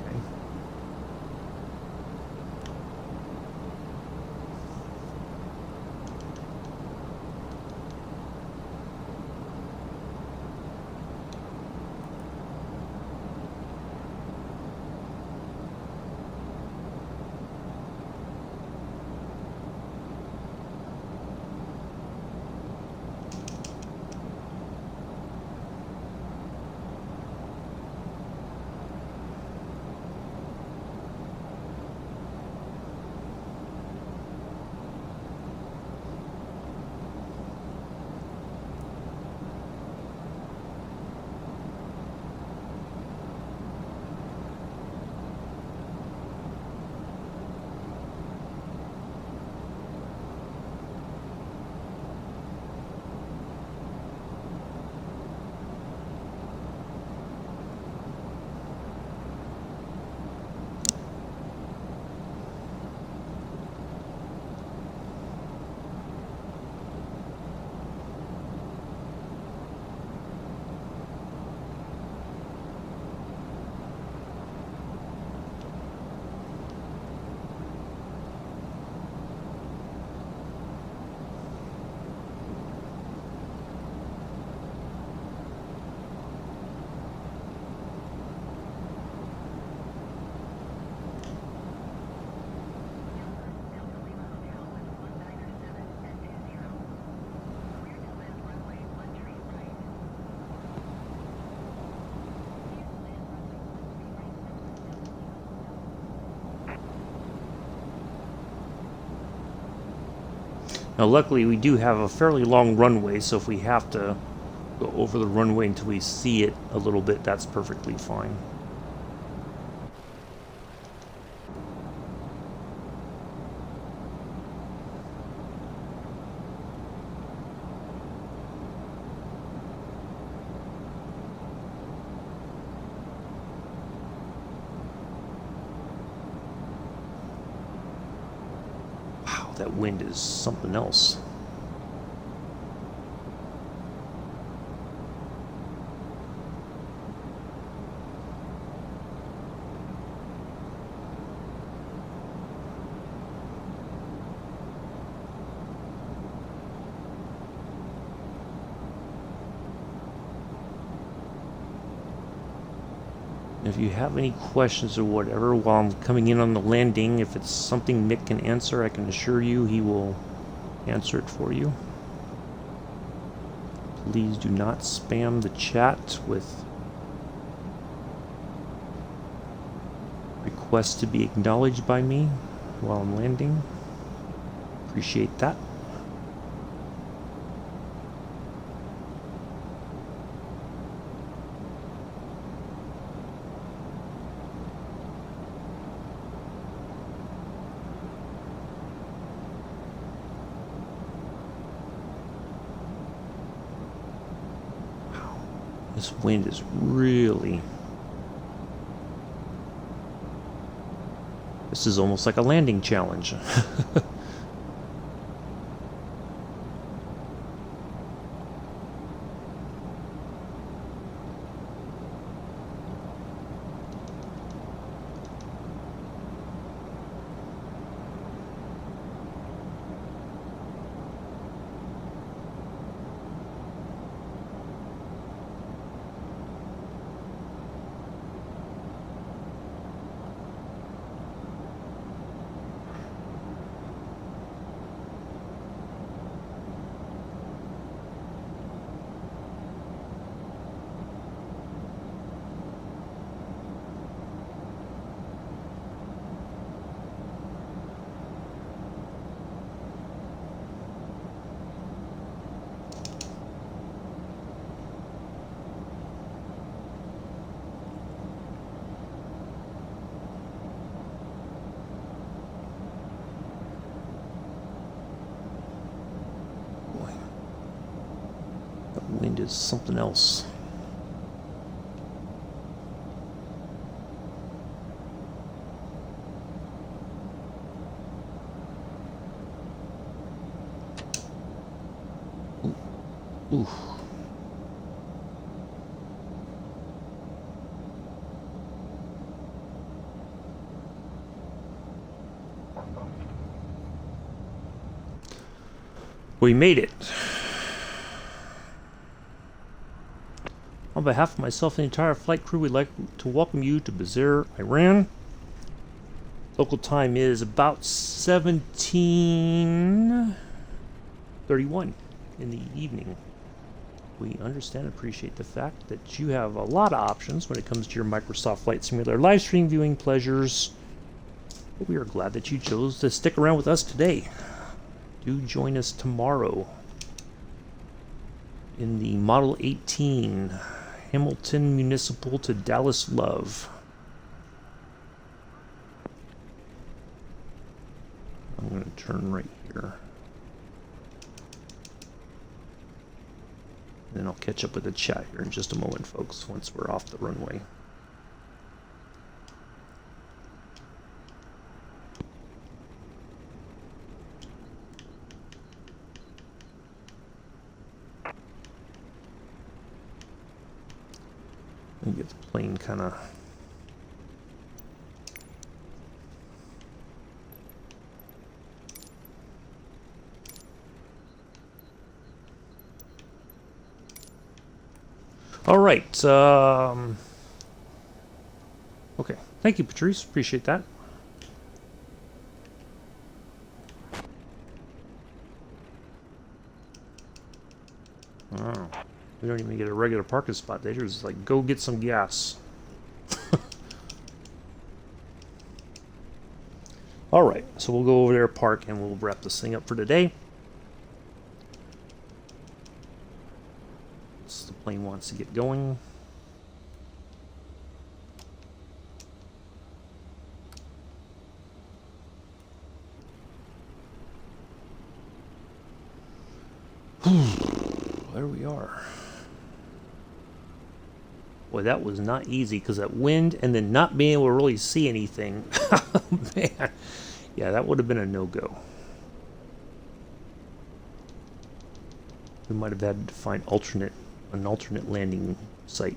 Now, luckily, we do have a fairly long runway, so if we have to go over the runway until we see it a little bit, that's perfectly fine. That wind is something else. If you have any questions or whatever while I'm coming in on the landing, if it's something Mick can answer, I can assure you he will answer it for you. Please do not spam the chat with requests to be acknowledged by me while I'm landing. Appreciate that. This wind is really... This is almost like a landing challenge. Wind is something else. Ooh. We made it. On behalf of myself and the entire flight crew, we'd like to welcome you to Bushehr, Iran. Local time is about 17:31 in the evening. We understand and appreciate the fact that you have a lot of options when it comes to your Microsoft Flight Simulator live stream viewing pleasures. But we are glad that you chose to stick around with us today. Do join us tomorrow in the Model 18 Hamilton Municipal to Dallas Love. I'm going to turn right here. And then I'll catch up with the chat here in just a moment, folks, once we're off the runway. And get the plane kind of all right. Okay. Thank you, Patrice. Appreciate that. Oh. We don't even get a regular parking spot. They just like, go get some gas. All right, so we'll go over there, park, and we'll wrap this thing up for today. So the plane wants to get going. There we are. Boy, that was not easy because that wind and then not being able to really see anything. Oh, man. Yeah, that would have been a no-go. We might have had to find an alternate landing site.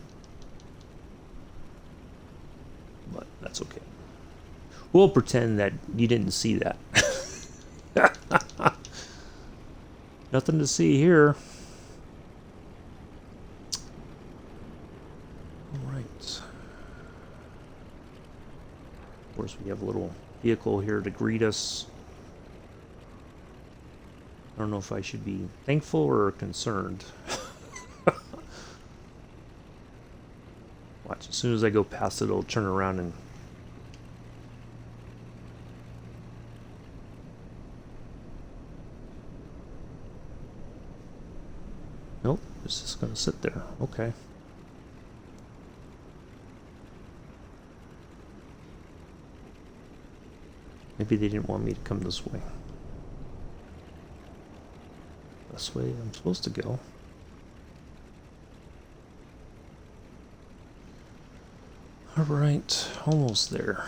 But that's okay. We'll pretend that you didn't see that. Nothing to see here. Of course, we have a little vehicle here to greet us. I don't know if I should be thankful or concerned. soon as I go past it, it'll turn around and... Nope, it's just gonna sit there. Okay. Maybe they didn't want me to come this way. This way I'm supposed to go. Alright, almost there.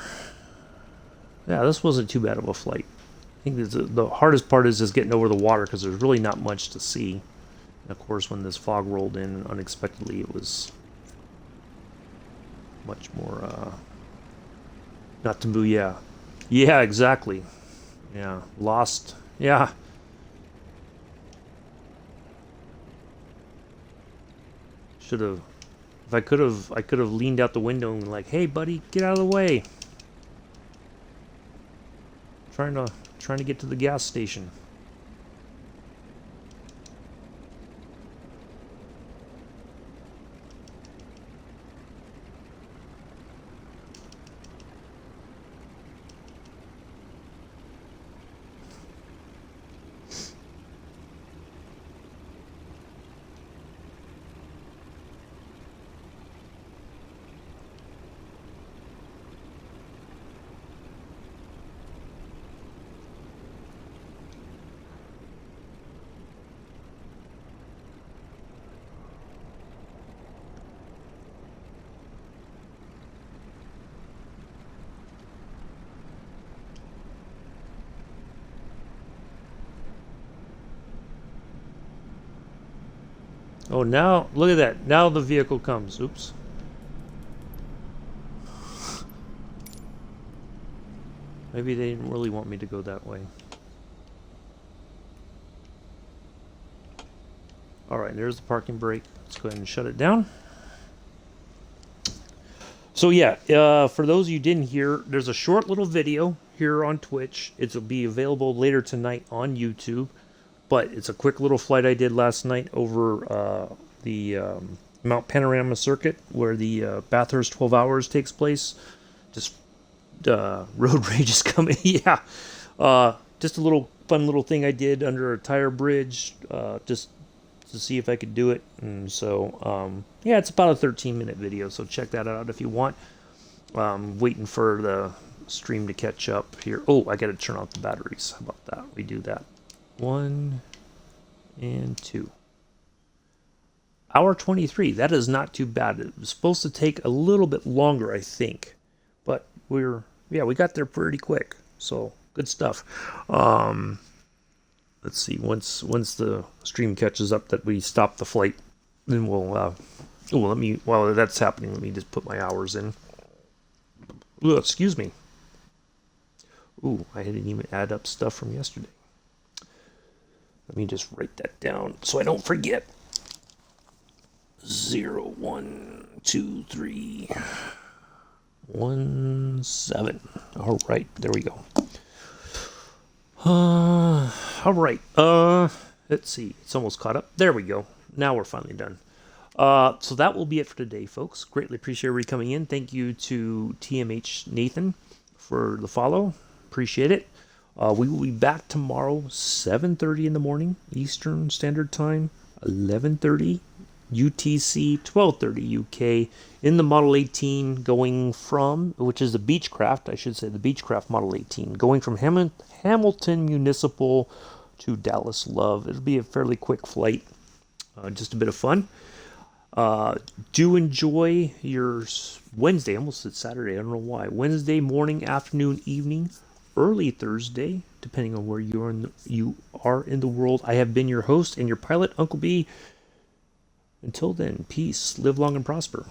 Yeah, this wasn't too bad of a flight. I think the hardest part is just getting over the water because there's really not much to see. And of course, when this fog rolled in unexpectedly, it was much more, not to move, yeah. Yeah, exactly. Yeah, lost. Yeah. Should have. If I could have leaned out the window and like, "Hey, buddy, get out of the way." Trying to get to the gas station. Oh, now, look at that. Now the vehicle comes. Oops. Maybe they didn't really want me to go that way. Alright, there's the parking brake. Let's go ahead and shut it down. So yeah, for those of you who didn't hear, there's a short little video here on Twitch. It'll be available later tonight on YouTube. But it's a quick little flight I did last night over the Mount Panorama circuit where the Bathurst 12 Hours takes place. Just road rage is coming. Yeah. Just a little fun little thing I did under a tire bridge just to see if I could do it. And so, yeah, it's about a 13-minute video, so check that out if you want. Waiting for the stream to catch up here. Oh, I got to turn off the batteries. How about that? We do that. 1 and 2. Hour 23. That is not too bad. It was supposed to take a little bit longer, I think, but we got there pretty quick. So good stuff. Let's see. Once the stream catches up that we stop the flight, then we'll. While that's happening, let me just put my hours in. Ooh, excuse me. Ooh, I didn't even add up stuff from yesterday. Let me just write that down so I don't forget. 0, 1, 2, 3, 1, 7. All right, there we go. All right. Let's see. It's almost caught up. There we go. Now we're finally done. So that will be it for today, folks. Greatly appreciate everybody coming in. Thank you to TMH Nathan for the follow. Appreciate it. We will be back tomorrow, 7:30 in the morning, Eastern Standard Time, 11:30 UTC, 12:30 UK, in the Model 18 going from, which is the Beechcraft, I should say, the Beechcraft Model 18, going from Hamilton Municipal to Dallas Love. It'll be a fairly quick flight, just a bit of fun. Do enjoy your Wednesday, almost said Saturday, I don't know why, Wednesday morning, afternoon, evening, early Thursday, depending on where you are in the world. I have been your host and your pilot, Uncle B. Until then, peace, live long and prosper.